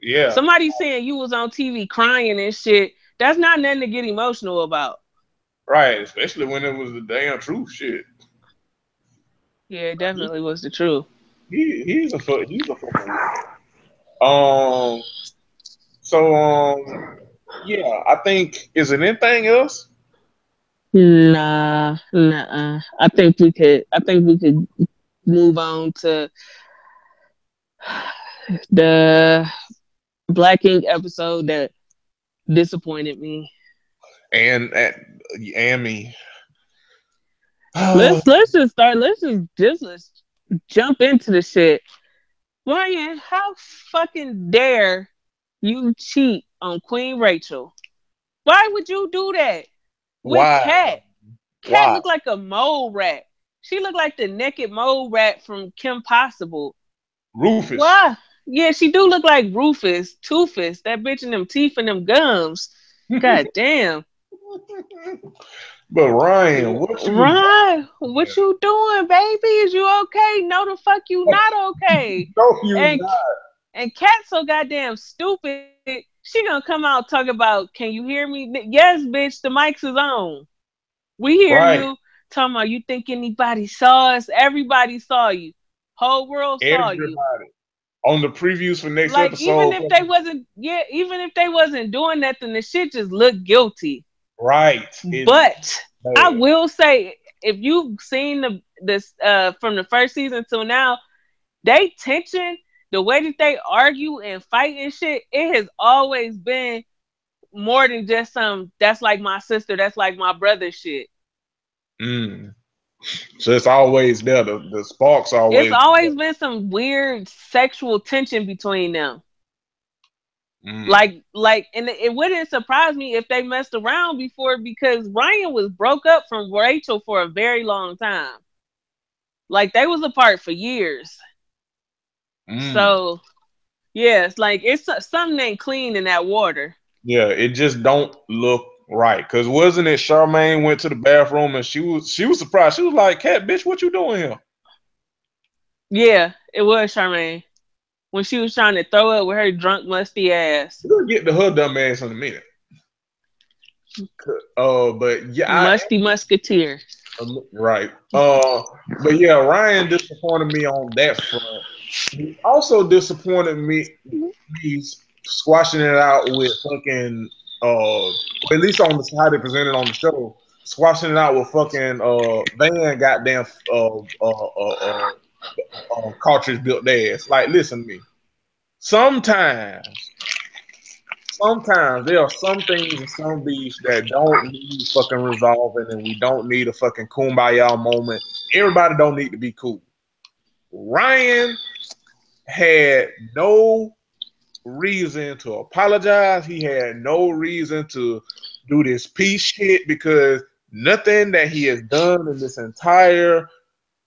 yeah. Somebody saying you was on TV crying and shit, that's not nothing to get emotional about. Right. Especially when it was the damn truth shit. Yeah, it definitely was the truth. He's a fucking weirdo. Um yeah, I think is it anything else? Nah. I think we could move on to the Black Ink episode that disappointed me. And and me. Let's just start. Let's jump into the shit. Ryan, how fucking dare you cheat on Queen Rachel? Why would you do that with Why? Cat? Cat Why? looked like a mole rat. She looked like the naked mole rat from Kim Possible. Rufus. Why? Yeah, she do look like Rufus, Toofus, that bitch in them teeth and them gums. God damn. But Ryan, what you Right. doing? What you doing, baby? Is you okay? No, the fuck you not okay. No, you And not. and Cat so goddamn stupid. She gonna come out talk about, can you hear me? Yes, bitch. The mics is on. We hear Right. you. Talking about, you think anybody saw us? Everybody saw you. Whole world saw you. Everybody on the previews for next Like, even episode. if they wasn't, yeah, even if they wasn't doing nothing, the shit just looked guilty. Right. It But I bad. will say, if you've seen this from the first season till now, they tension, the way that they argue and fight and shit, it has always been more than just some that's like my sister, that's like my brother shit. Mm. So it's always there. The sparks It's always there. always been some weird sexual tension between them. Mm. And it wouldn't surprise me if they messed around before, because Ryan was broke up from Rachel for a very long time. Like, they was apart for years. Mm. So yeah, it's like it's something ain't clean in that water. Yeah, it just don't look right. Cause wasn't it Charmaine went to the bathroom and she was surprised. She was like, "Cat, bitch, what you doing here?" Yeah, it was Charmaine when she was trying to throw up with her drunk, musty ass. We'll get to her dumb ass in a minute. But yeah, Musty musketeer. right. But yeah, Ryan disappointed me on that front. He also disappointed me. He's squashing it out with fucking at least on the how they presented on the show, squashing it out with fucking Van goddamn cartridge built ass. Like, listen to me. Sometimes sometimes there are some things in some beats that don't need fucking resolving, and we don't need a fucking kumbaya moment. Everybody don't need to be cool. Ryan had no reason to apologize. He had no reason to do this peace shit because nothing that he has done in this entire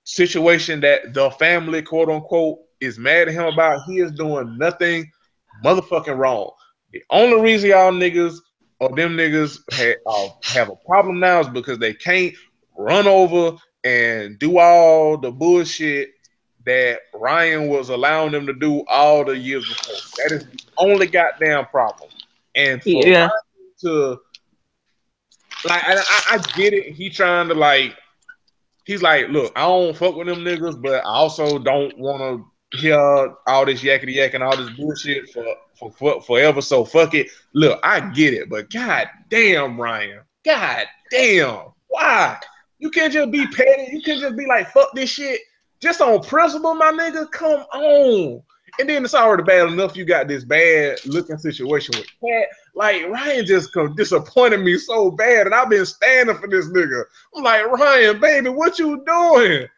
situation that the family, quote unquote, is mad at him about, he is doing nothing motherfucking wrong. The only reason y'all niggas or them niggas have a problem now is because they can't run over and do all the bullshit that Ryan was allowing them to do all the years before. That is the only goddamn problem. And for Yeah, Ryan to like, I get it. He trying to like he's like, look, I don't fuck with them niggas, but I also don't want to hear all this yakety yak and all this bullshit for forever. So fuck it. Look, I get it, but god damn, Ryan, god damn, why? You can't just be petty. You can't just be like, fuck this shit, just on principle, my nigga. Come on. And then it's already bad enough you got this bad looking situation with Cat. Like, Ryan just disappointed me so bad, and I've been standing for this nigga. I'm like, Ryan, baby, what you doing?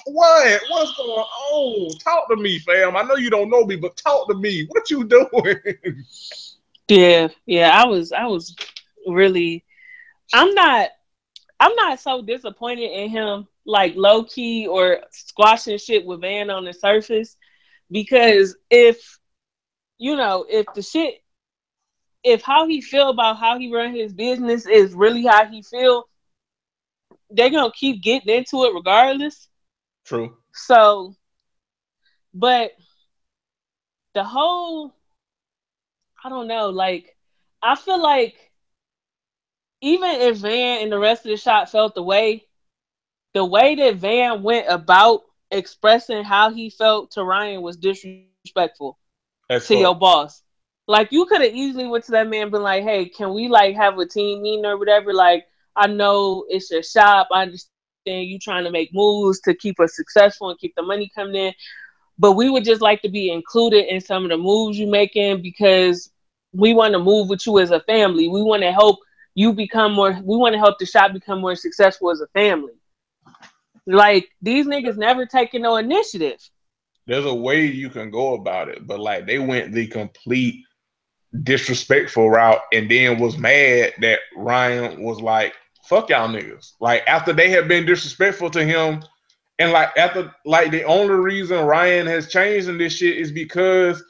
What? What's going on? Talk to me, fam. I know you don't know me, but talk to me. What you doing? yeah. I was really. I'm not. I'm not so disappointed in him, like low key or squashing shit with Van on the surface, because if if the shit, if how he feel about how he run his business is really how he feel, they're gonna keep getting into it regardless. True. So, but the whole, I don't know, like, I feel like even if Van and the rest of the shop felt the way that Van went about expressing how he felt to Ryan was disrespectful to As your fuck. boss. Like, you could have easily went to that man and been like, "Hey, can we like have a team meeting or whatever? Like, I know it's your shop. I understand you trying to make moves to keep us successful and keep the money coming in, but we would just like to be included in some of the moves you making because we want to move with you as a family. We want to help you become more. We want to help the shop become more successful as a family." Like, these niggas never taking no initiative. There's a way you can go about it, but like they went the complete disrespectful route and then was mad that Ryan was like, fuck y'all niggas. Like after they had been disrespectful to him, and like after like the only reason Ryan has changed in this shit is because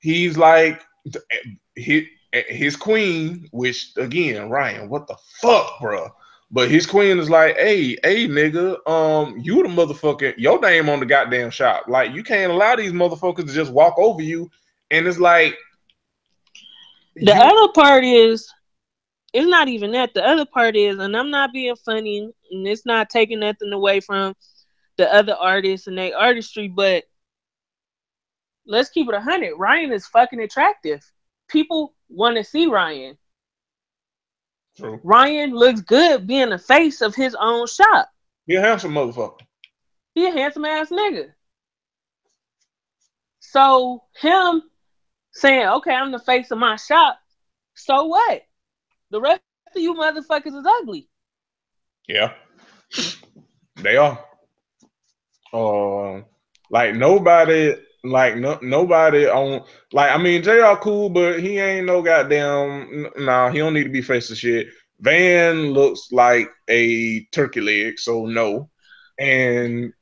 he's like his queen, which again, Ryan, what the fuck, bro? But his queen is like, hey, nigga, you the motherfucker, your name on the goddamn shop. Like, you can't allow these motherfuckers to just walk over you. And it's like, The you other part is, it's not even that. The other part is, and I'm not being funny, and it's not taking nothing away from the other artists and their artistry, but let's keep it 100. Ryan is fucking attractive. People want to see Ryan. true. Ryan looks good being the face of his own shop. He a handsome motherfucker. He a handsome ass nigga. So him saying, okay, I'm the face of my shop, so what? The rest of you motherfuckers is ugly. Yeah, they are. Uh, like nobody, like nobody on. Like, I mean, Jr. cool, but he ain't no goddamn. Nah, he don't need to be facing shit. Van looks like a turkey leg, so no. And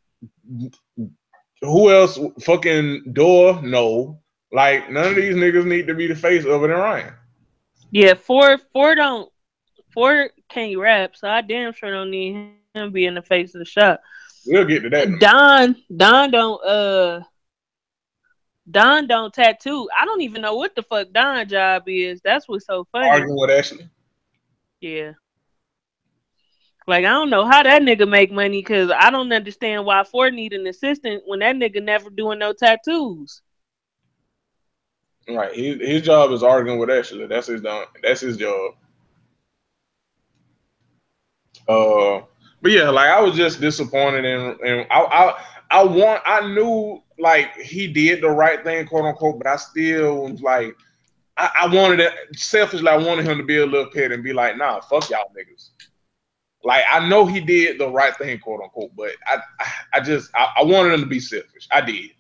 who else? Fucking Door, no. Like, none of these niggas need to be the face other than Ryan. Yeah, Ford can't rap, so I damn sure don't need him being the face of the shop. We'll get to that in a minute. Don don't tattoo. I don't even know what the fuck Don job is. That's what's so funny. Arguing with Ashley. Yeah. Like, I don't know how that nigga make money, because I don't understand why Ford need an assistant when that nigga never doing no tattoos. Right. His job is arguing with Ashley. That's his done. That's his job. Uh, but yeah, like I was just disappointed, and I knew like he did the right thing, quote unquote, but I still was like I wanted it selfishly. I wanted him to be a little pet and be like, nah, fuck y'all niggas. Like, I know he did the right thing, quote unquote, but I wanted him to be selfish. I did.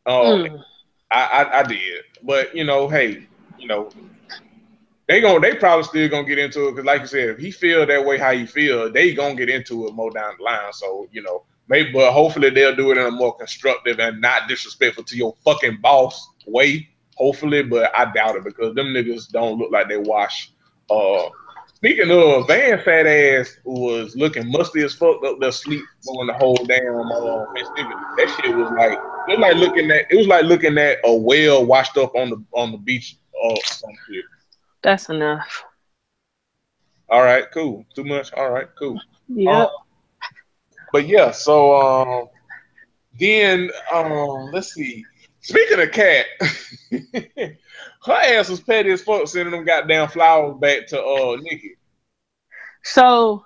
Uh, Mm. I did, but hey, you know, they probably still gonna get into it because, like you said, if he feel that way, how you feel, they gonna get into it more down the line. So maybe, but hopefully they'll do it in a more constructive and not disrespectful to your fucking boss way. Hopefully, but I doubt it because them niggas don't look like they wash. Uh, Speaking of, Van fat ass was looking musty as fuck up there sleep during the whole damn festivity. That shit was like it was like looking at a whale washed up on the beach or some shit. That's enough. All right, cool. Too much. All right, cool. Um, Yep. but yeah, so then let's see. Speaking of cat, her ass was petty as fuck sending them goddamn flowers back to Nikki. So,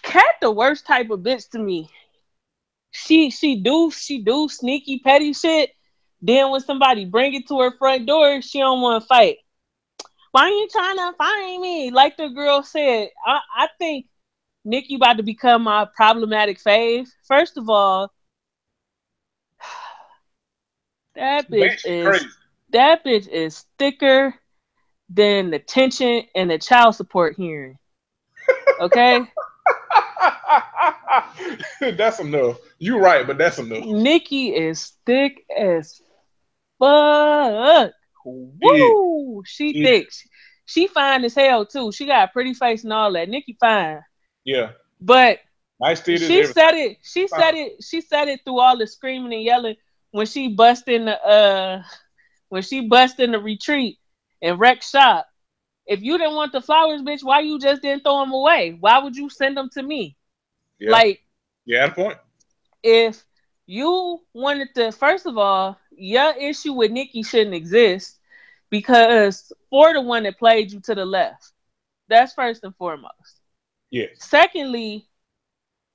Cat the worst type of bitch to me. She do sneaky petty shit. Then when somebody bring it to her front door, she don't want to fight. Why you trying to find me? Like the girl said, I think Nikki about to become my problematic fave. First of all, that bitch She is crazy. that bitch is thicker than the tension and the child support hearing. Okay? That's enough. You right, but that's enough. Nikki is thick as fuck. Shit, Woo! She shit. thick. She fine as hell too. She got a pretty face and all that. Nikki fine. Yeah, But nice titties, she everything. said it. She said it. She said it through all the screaming and yelling when she bust in the retreat and wrecked shop. If you didn't want the flowers, bitch, why you just didn't throw them away? Why would you send them to me? Yeah, Like, yeah, at a point. if you wanted to, first of all, your issue with Nikki shouldn't exist because for the one that played you to the left. That's first and foremost. Yes. Secondly,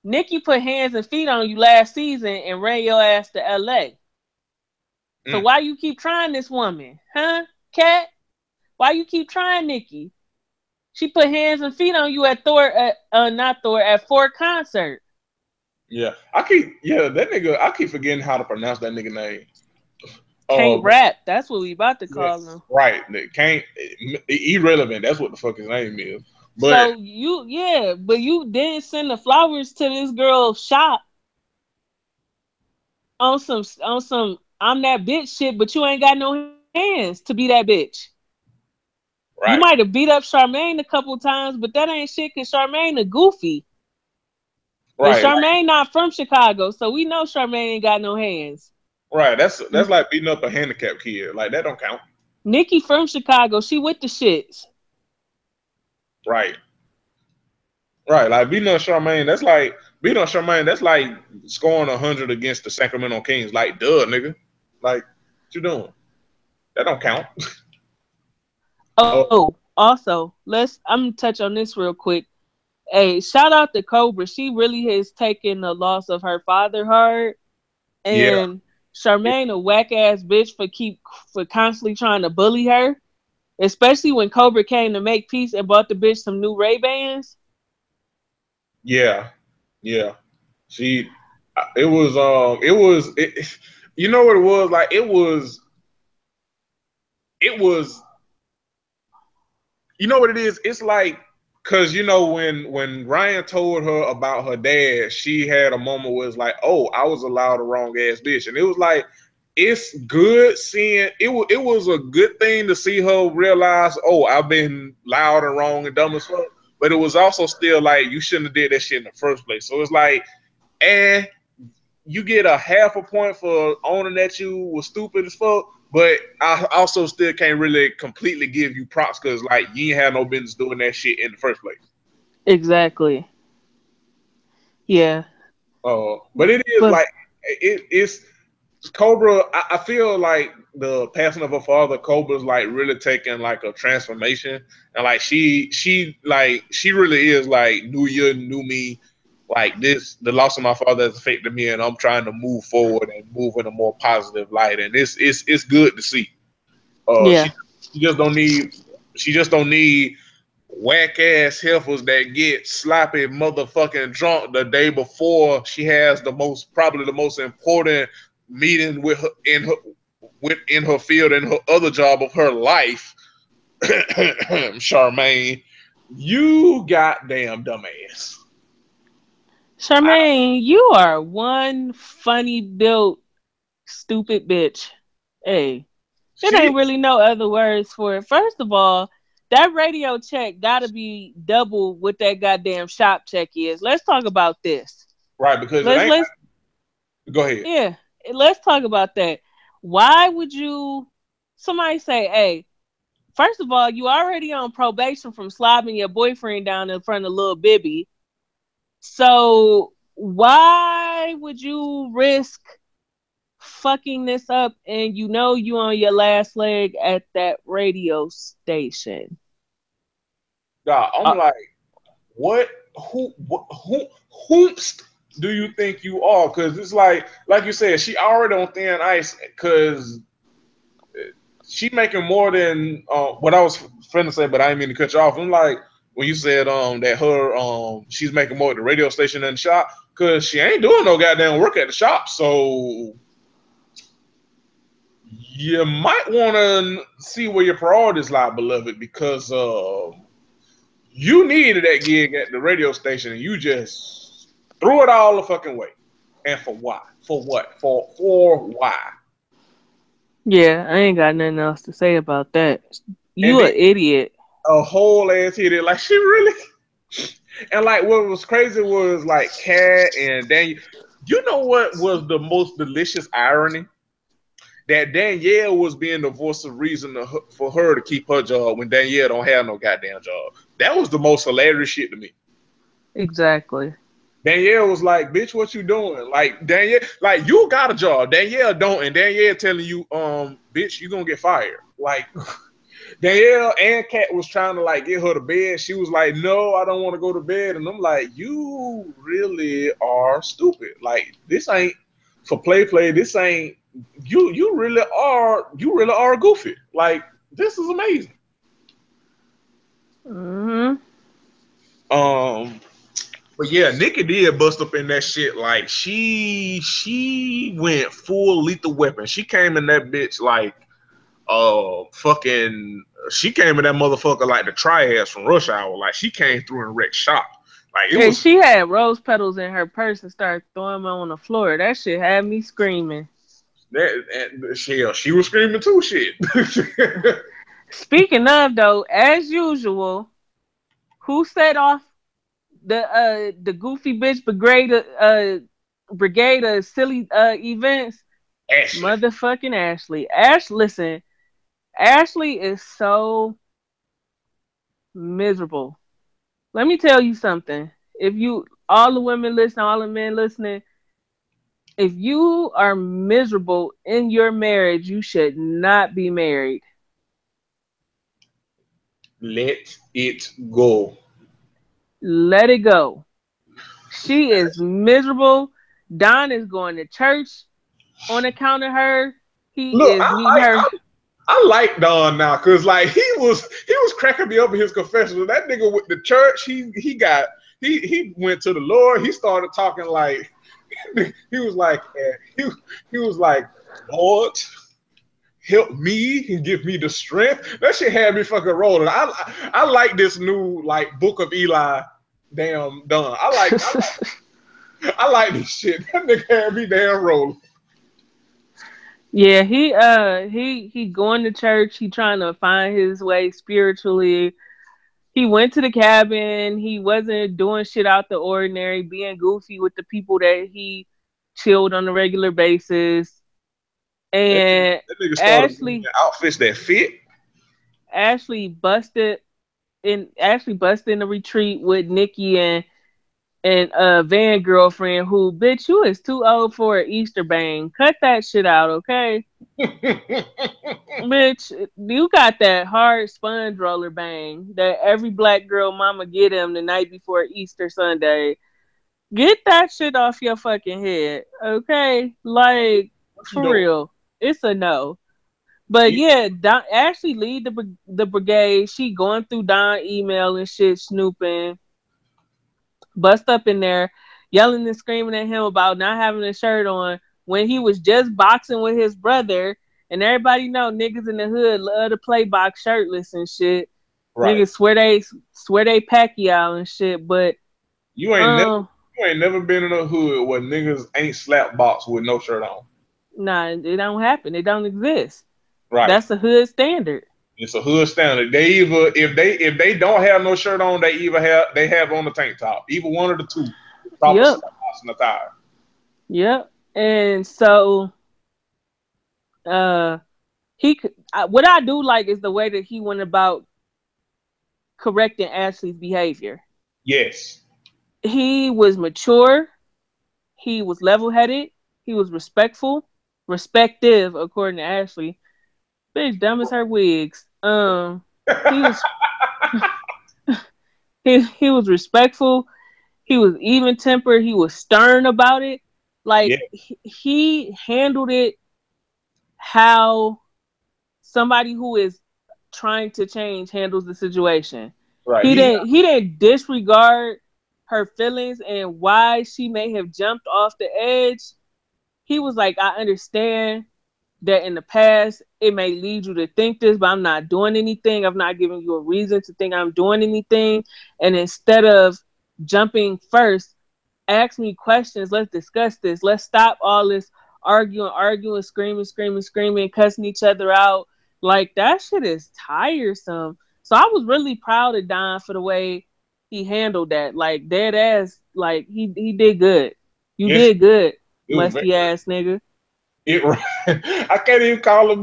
Nikki put hands and feet on you last season and ran your ass to LA. So Mm. why you keep trying this woman? Huh? Cat? Why you keep trying Nikki? She put hands and feet on you at at Ford concert. Yeah, that nigga. I keep forgetting how to pronounce that nigga name. Can't But rap. That's what we about to call yes, him. right. Can't irrelevant. That's what the fuck his name is. But So but you didn't send the flowers to this girl's shop on some I'm that bitch shit, but you ain't got no hands to be that bitch. You Right, might have beat up Charmaine a couple times, but that ain't shit because Charmaine a goofy. And right, like, Charmaine not from Chicago, so we know Charmaine ain't got no hands. right. That's like beating up a handicapped kid. Like that don't count. Nikki from Chicago, she with the shits. Right, right. Like beating up Charmaine. That's like beating up Charmaine. That's like scoring 100 against the Sacramento Kings. Like, duh, nigga. Like, what you doing? That don't count. Oh, Oh, also, I'm gonna touch on this real quick. Hey, shout out to Cobra. She really has taken the loss of her father hard. yeah, And Charmaine a whack ass bitch for constantly trying to bully her. Especially when Cobra came to make peace and bought the bitch some new Ray-Bans. yeah, yeah. She, you know what it was like. It was you know what it is? It's like because you know when Ryan told her about her dad, she had a moment where it's like, oh, I was allowed a wrong ass bitch, and it was like it's good seeing it. It was a good thing to see her realize, oh, I've been loud and wrong and dumb as fuck. But it was also still like you shouldn't have did that shit in the first place. So it's like, and you get a half a point for owning that you was stupid as fuck, but I also still can't really completely give you props because like you ain't had no business doing that shit in the first place. Exactly. Yeah. But it is But like it's Cobra. I feel like the passing of her father, Cobra's like really taking like a transformation, and like she really is like new year, new me. Like this, the loss of my father has affected me, and I'm trying to move forward and move in a more positive light, and it's good to see. Uh, she yeah. she just don't need she just don't need whack ass heifers that get sloppy motherfucking drunk the day before she has probably the most important meeting with in her field and her other job of her life. Charmaine, you goddamn dumbass. I, Charmaine, you are one funny built stupid bitch. Hey, it she ain't really no other words for it. First of all, that radio check gotta be double what that goddamn shop check is. Let's talk about this. right because it Let's ain't. let's Go ahead. yeah, let's talk about that. Why would you somebody say, hey, first of all, you already on probation from slobbing your boyfriend down in front of little Bibby. So why would you risk fucking this up and you know you on your last leg at that radio station? God, I'm Uh, like, what? Who? Whomst do you think you are? Because it's like you said, she already on thin ice. Because she making more than what I was finna say, but I didn't mean to cut you off. I'm like when you said that her she's making more at the radio station than the shop because she ain't doing no goddamn work at the shop. So you might want to see where your priorities lie, beloved, because you needed that gig at the radio station and you just threw it all the fucking way. And for why? For what? For why? yeah, I ain't got nothing else to say about that. And You then an idiot. a whole ass hit it like she really. And like what was crazy was like Cat and Daniel. You know what was the most delicious irony? That Danielle was being the voice of reason for her to keep her job when Danielle don't have no goddamn job. That was the most hilarious shit to me. Exactly. Danielle was like, "Bitch, what you doing?" Like Danielle, like you got a job. Danielle don't, and Danielle telling you, "Bitch, you gonna get fired." Like Danielle and Kat was trying to like get her to bed. She was like, "No, I don't want to go to bed." And I'm like, "You really are stupid. Like this ain't for play. This ain't you. You really are goofy. Like this is amazing." Hmm. Um, but yeah, Nikki did bust up in that shit. Like she went full lethal weapon. She came in that bitch like fucking she came in that motherfucker like the triads from Rush Hour. Like she came through and wrecked shop. Like it And was she had rose petals in her purse and started throwing them on the floor. That shit had me screaming. that and she was screaming too shit. Speaking of though, as usual, who set off the goofy bitch brigade of silly events? Ashley. Motherfucking Ashley. Listen, Ashley is so miserable. Let me tell you something. If you all the women listening, all the men listening, if you are miserable in your marriage, you should not be married. Let it go. Let it go. She is miserable. Don is going to church on account of her. He Look, is meeting her. I like Don now because like he was cracking me up in his confessions. That nigga with the church, he went to the Lord. He started talking like he was like he was like Lord, help me and give me the strength. That shit had me fucking rolling. I like this new like Book of Eli. Damn Don. I like this shit. That nigga had me damn rolling. Yeah, he going to church. He trying to find his way spiritually. He went to the cabin. He wasn't doing shit out the ordinary, being goofy with the people that he chilled on a regular basis. And That nigga started wearing Ashley outfits that fit. Ashley busted in the retreat with Nikki and Van girlfriend who, bitch, you is too old for an Easter bang. Cut that shit out, okay? Bitch, you got that hard sponge roller bang that every black girl mama get him the night before Easter Sunday. Get that shit off your fucking head, okay? Like, What you for doing? real. It's a no. But You, yeah, Don Ashley lead the brigade. She going through Don email and shit, snooping, bust up in there, yelling and screaming at him about not having a shirt on when he was just boxing with his brother. And everybody know niggas in the hood love to play box shirtless and shit. right. Niggas swear they Pacquiao and shit. But You ain't never um, you ain't never been in a hood where niggas ain't slap box with no shirt on. nah, it don't happen. It don't exist. Right. That's a hood standard. It's a hood standard. They either if they don't have no shirt on, they have on the tank top. Either one of the two. Proper Yep, slap box and attire. yep. And so uh, what I do like is the way that he went about correcting Ashley's behavior. Yes. He was mature. He was level headed. He was respectful, respective, according to Ashley. Bitch, dumb as her wigs. He was he was respectful. He was even tempered. He was stern about it. Yeah. Like he handled it how somebody who is trying to change handles the situation. Right. He didn't disregard her feelings and why she may have jumped off the edge. He was like, I understand that in the past it may lead you to think this, but I'm not doing anything. I'm not giving you a reason to think I'm doing anything. And instead of jumping first, ask me questions. Let's discuss this. Let's stop all this arguing, screaming, cussing each other out. Like that shit is tiresome. So I was really proud of Don for the way he handled that. Like dead ass, like he did good. You Yes. did good, It was very musty ass nigga. it. I can't even call him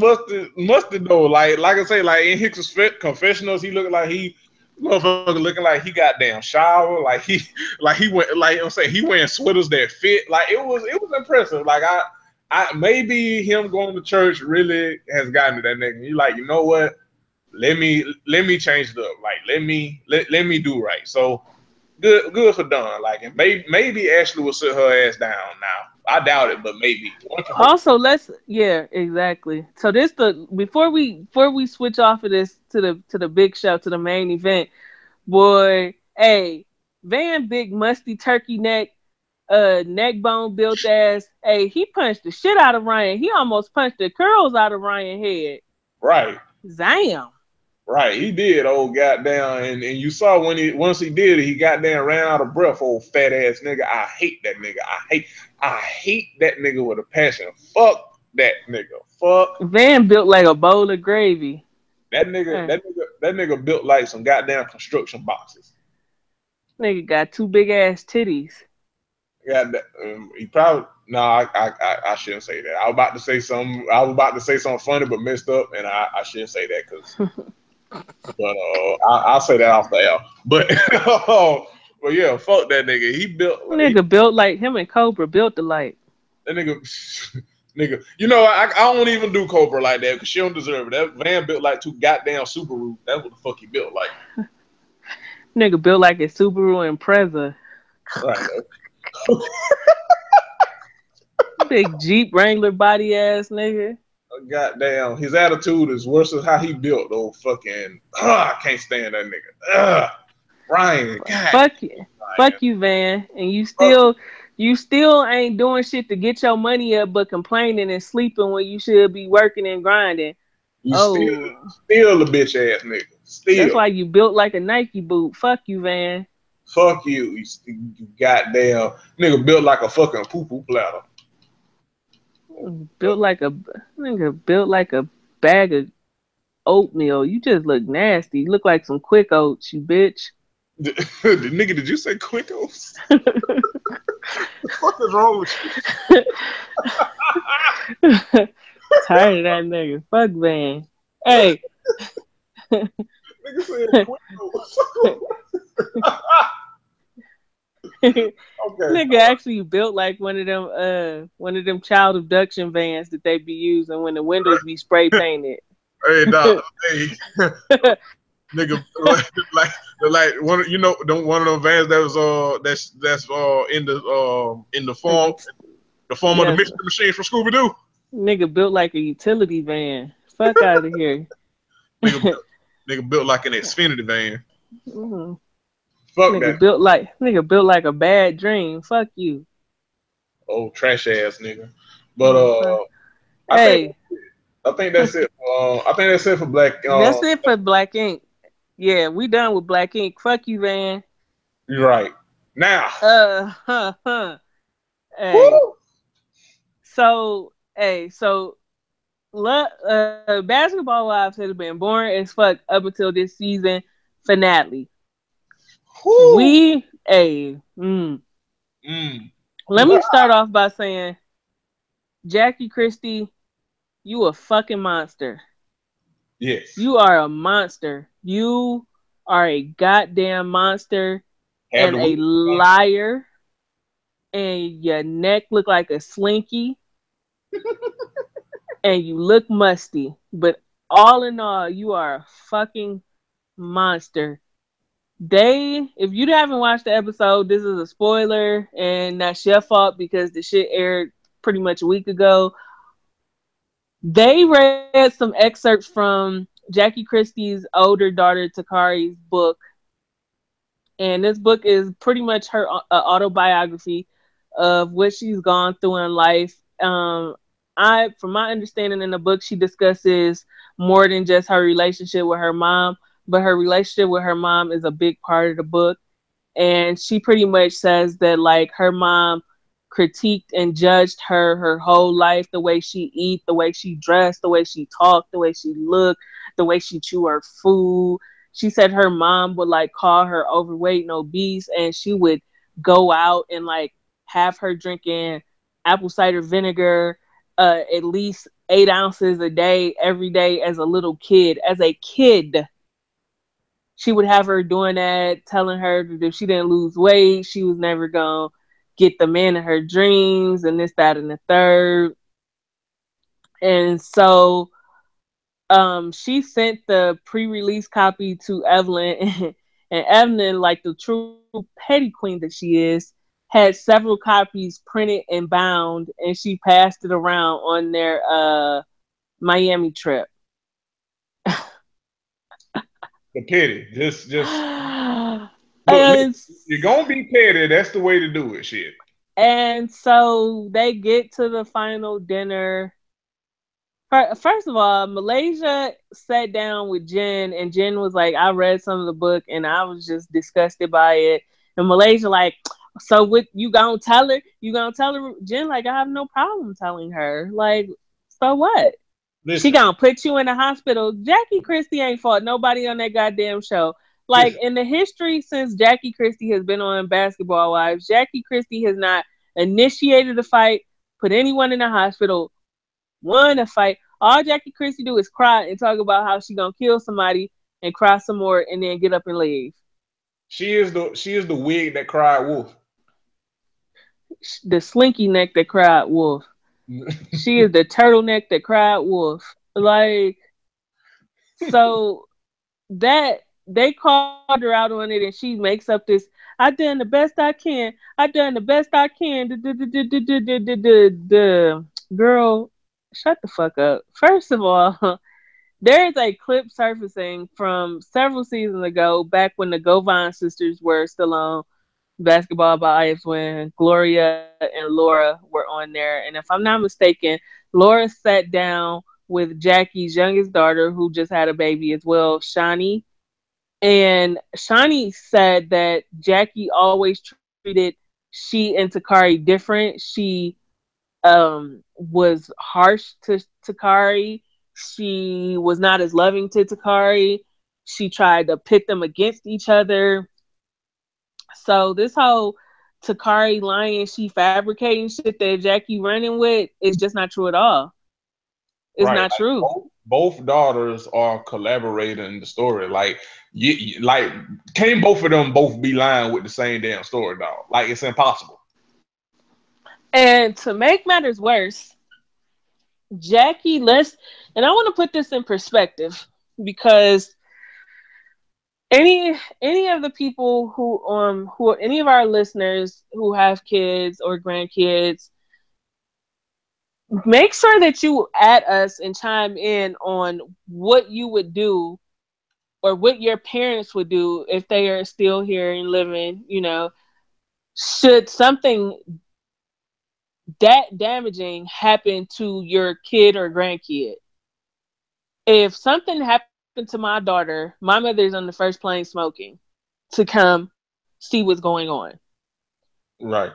mustard though. Like I say, like in Hicks' confessionals, he looked like he motherfucker looking like he got damn shower. Like he went like I'm saying he wearing sweaters that fit. Like it was impressive. Like I maybe him going to church really has gotten to that nigga. He like, you know what? Let me change it up. Like let me do right. So good for Don. Like and maybe Ashley will sit her ass down now. I doubt it, but maybe one can hope. Also, exactly. So this the before we switch off of this to the big show to the main event, boy, hey, Van Big musty turkey neck bone built ass, hey, he punched the shit out of Ryan. He almost punched the curls out of Ryan's head. Right. Damn. Right, he did, old goddamn, and you saw when once he did it, he goddamn ran out of breath, old fat ass nigga. I hate that nigga. I hate that nigga with a passion. Fuck that nigga. Fuck. Van built like a bowl of gravy. Uh, That nigga built like some goddamn construction boxes. Nigga got two big ass titties. Yeah, he probably no. I shouldn't say that. I was about to say something. I was about to say something funny, but messed up, and I shouldn't say that because. But I'll say that off the air. But but yeah, fuck that nigga. He built Nigga built like him and Cobra built alike. that nigga. Nigga, you know I don't even do Cobra like that because she don't deserve it. That van built like two goddamn Subaru. That's what the fuck he built like. Nigga built like a Subaru Impreza. Right. Big Jeep Wrangler body ass nigga. Goddamn, his attitude is worse than how he built. Though fucking, I can't stand that nigga. Brian, God, Fuck you. Brian, Fuck you, Van. And fuck you still ain't doing shit to get your money up but complaining and sleeping when you should be working and grinding. you. Oh. Still a bitch ass nigga. That's Still, why you built like a Nike boot. Fuck you, Van. fuck you. You goddamn nigga built like a fucking poo poo platter. Built like a nigga built like a bag of oatmeal. You just look nasty. You look like some quick oats, you bitch. Nigga, did you say Quickos? The fuck is wrong with you? Tired of that nigga. Fuck Van. Hey. Nigga said Quickos. Okay. Nigga actually built like one of them child abduction vans that they be using when the windows be spray painted. Hey, dog. Hey, nigga, like one, one of those vans that was that's in the form of the Yes, mystery machines from Scooby Doo. nigga built like a utility van. Fuck out of here. Nigga, nigga built like an Xfinity van. Mhm. Fuck that. Nigga built like a bad dream. Fuck you. Old trash ass nigga. But Fuck. I think Hey, I think that's it. I think that's it for Black. that's it for Black Ink. Yeah, we done with Black Ink. Fuck you, Van. You're right. Now, Huh. Hey, woo! so Basketball Wives has been boring as fuck up until this season finale. Woo! We, hey, Mm. let me start off by saying, Jackie Christie, you a fucking monster. Yes. You are a monster. You are a goddamn monster Have and the a week. liar. And your neck look like a slinky. And you look musty. But all in all, you are a fucking monster. If you haven't watched the episode, this is a spoiler, and that's your fault because the shit aired pretty much a week ago. They read some excerpts from Jackie Christie's older daughter Takari's book, and this book is pretty much her autobiography of what she's gone through in life. From my understanding in the book, she discusses more than just her relationship with her mom, but her relationship with her mom is a big part of the book. And she pretty much says that like her mom critiqued and judged her whole life, the way she eat, the way she dressed, the way she talked, the way she looked, the way she chew her food. She said her mom would like call her overweight and obese, and she would go out and like have her drinking apple cider vinegar at least 8 ounces a day every day as a little kid. As a kid, she would have her doing that, telling her that if she didn't lose weight, she was never gonna get the man of her dreams and this, that, and the third. And so she sent the pre-release copy to Evelyn, and Evelyn, like the true petty queen that she is, had several copies printed and bound, and she passed it around on their Miami trip. The petty. Just look. and You're gonna be petty. That's the way to do it. Shit. and so they get to the final dinner. First of all, Malaysia sat down with Jen, and Jen was like, "I read some of the book, and I was just disgusted by it." And Malaysia like, "So what? You gonna tell her? You gonna tell her?" Jen like, "I have no problem telling her. Like, so what?" She Listen, gonna put you in the hospital. Jackie Christie ain't fought nobody on that goddamn show. Like listen. in the history since Jackie Christie has been on Basketball Wives, Jackie Christie has not initiated a fight, put anyone in the hospital, won a fight. All Jackie Christie do is cry and talk about how she gonna kill somebody and cry some more and then get up and leave. She is the wig that cried wolf. The slinky neck that cried wolf. She is the turtleneck that cried wolf. Like so that they called her out on it and she makes up this I done the best I can. I done the best I can. Girl, shut the fuck up. First of all, there is a clip surfacing from several seasons ago, back when the Govan sisters were still on Basketball Wives, when Gloria and Laura were on there. And if I'm not mistaken, Laura sat down with Jackie's youngest daughter, who just had a baby as well, Shawnee. And Shawnee said that Jackie always treated she and Takari different. She was harsh to Takari. She was not as loving to Takari. She tried to pit them against each other. So this whole Takari lying, she fabricating shit that Jackie running with is just not true at all. It's Right. not Like true. both daughters are collaborating in the story. Like like can't both of them both be lying with the same damn story, dog? Like it's impossible. And to make matters worse, Jackie, and I want to put this in perspective because any of the people who are any of our listeners who have kids or grandkids, make sure that you add us and chime in on what you would do or what your parents would do if they are still here and living, should something that damaging happen to your kid or grandkid. If something happened to my daughter, my mother is on the first plane smoking to come see what's going on. Right.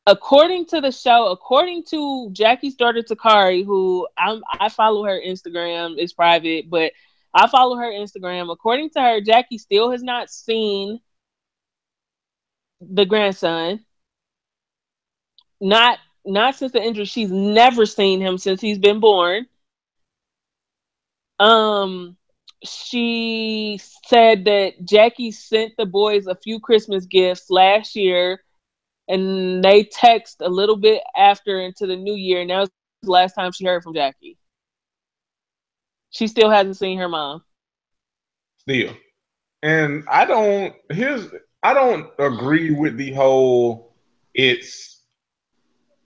According to the show, according to Jackie's daughter Takari, who I follow her Instagram, it's private, but I follow her Instagram. According to her, Jackie still has not seen the grandson. Not not since the injury. She's never seen him since he's been born. Um, she said that Jackie sent the boys a few Christmas gifts last year, and they text a little bit after into the new year, and that was the last time she heard from Jackie. She still hasn't seen her mom. Still. And I don't agree with the whole it's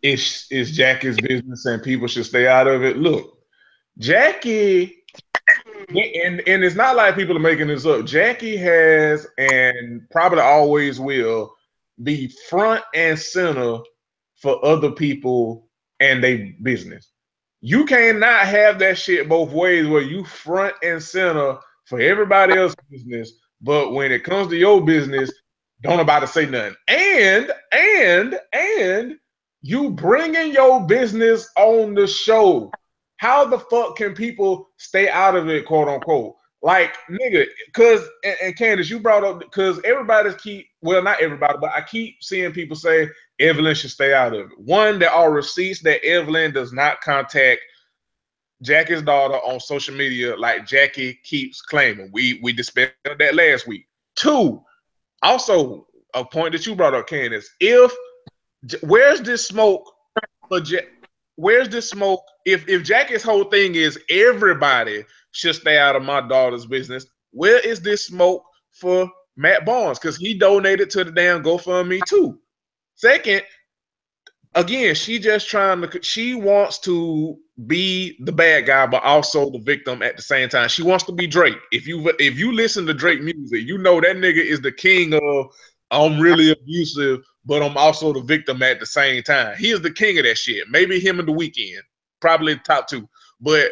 it's Jackie's business and people should stay out of it. Look, Jackie and it's not like people are making this up. Jackie has and probably always will be front and center for other people and their business. You cannot have that shit both ways where you front and center for everybody else's business, but when it comes to your business, don't nobody say nothing. And you bringing your business on the show. How the fuck can people stay out of it, quote unquote? Like, nigga, because, and Candace, you brought up, because everybody's keep, well, not everybody, but I keep seeing people say Evelyn should stay out of it. One, there are receipts that Evelyn does not contact Jackie's daughter on social media like Jackie keeps claiming. We dispelled that last week. Two, also a point that you brought up, Candace. Where's this smoke for where's this smoke? If Jackie's whole thing is everybody should stay out of my daughter's business, where is this smoke for Matt Barnes? Because he donated to the damn GoFundMe too. Second, again, she wants to be the bad guy, but also the victim at the same time. She wants to be Drake. If you listen to Drake music, you know that nigga is the king of I'm really abusive, but I'm also the victim at the same time. He is the king of that shit. Maybe him and The Weeknd, probably top two. But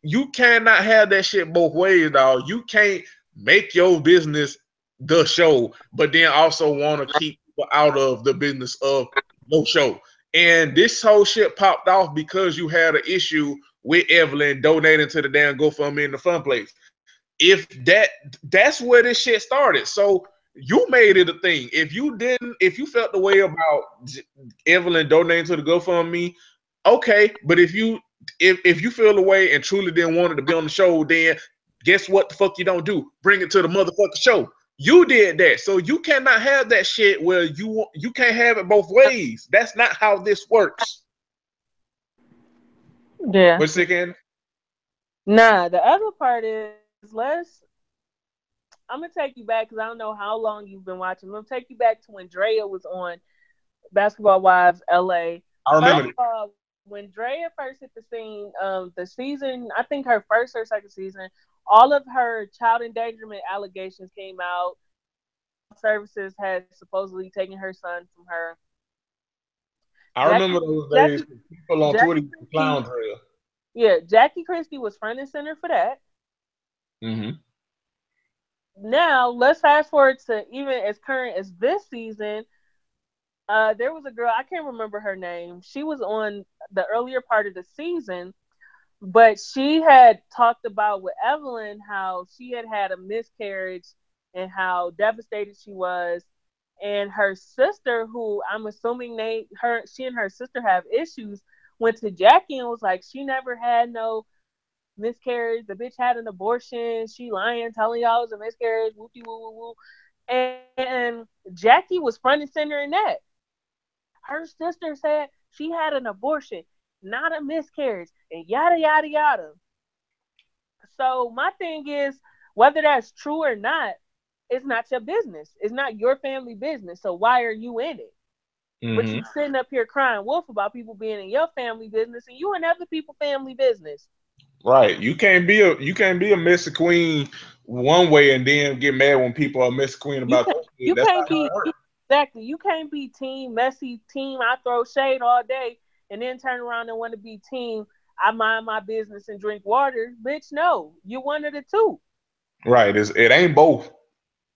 you cannot have that shit both ways, dog. You can't make your business the show, but then also want to keep people out of the business of no show. And this whole shit popped off because you had an issue with Evelyn donating to the damn GoFundMe in the fun place. That's where this shit started. So you made it a thing. If you felt the way about Evelyn donating to the GoFundMe, okay. But if you feel the way and truly didn't want it to be on the show, then guess what the fuck you don't do? Bring it to the motherfucking show. You did that. So you cannot have that shit where you can't have it both ways. That's not how this works. Yeah. What's again? Nah, the other part is I'm gonna take you back because I don't know how long you've been watching. I'm gonna take you back to when Drea was on Basketball Wives LA. I remember First that. of all, when Drea first hit the scene, the season, I think her first or second season, all of her child endangerment allegations came out. Services had supposedly taken her son from her. I Jackie remember those days. Jackie People on Twitter Jackie used to clown Christie, Drea. yeah, Jackie Christie was front and center for that. Mm-hmm. Now let's fast forward to even as current as this season. There was a girl, I can't remember her name. She was on the earlier part of the season, but she had talked about with Evelyn how she had had a miscarriage and how devastated she was. And her sister, who I'm assuming she and her sister have issues, went to Jackie and was like, she never had no miscarriage. The bitch had an abortion. She lying, telling y'all it was a miscarriage. Whoopie woo woo woo. And Jackie was front and center in that. Her sister said she had an abortion, not a miscarriage, and yada yada yada. So my thing is, whether that's true or not, it's not your business. It's not your family business. So why are you in it? But Mm-hmm. you sitting up here crying wolf about people being in your family business and you in other people family business. Right. You can't be a messy queen one way and then get mad when people are messy queen You about can that shit. you That's can't not how be it works. exactly. You can't be team messy team. I throw shade all day, and then turn around and want to be team. I mind my business and drink water, bitch. No, you one of the two. Right. It ain't both.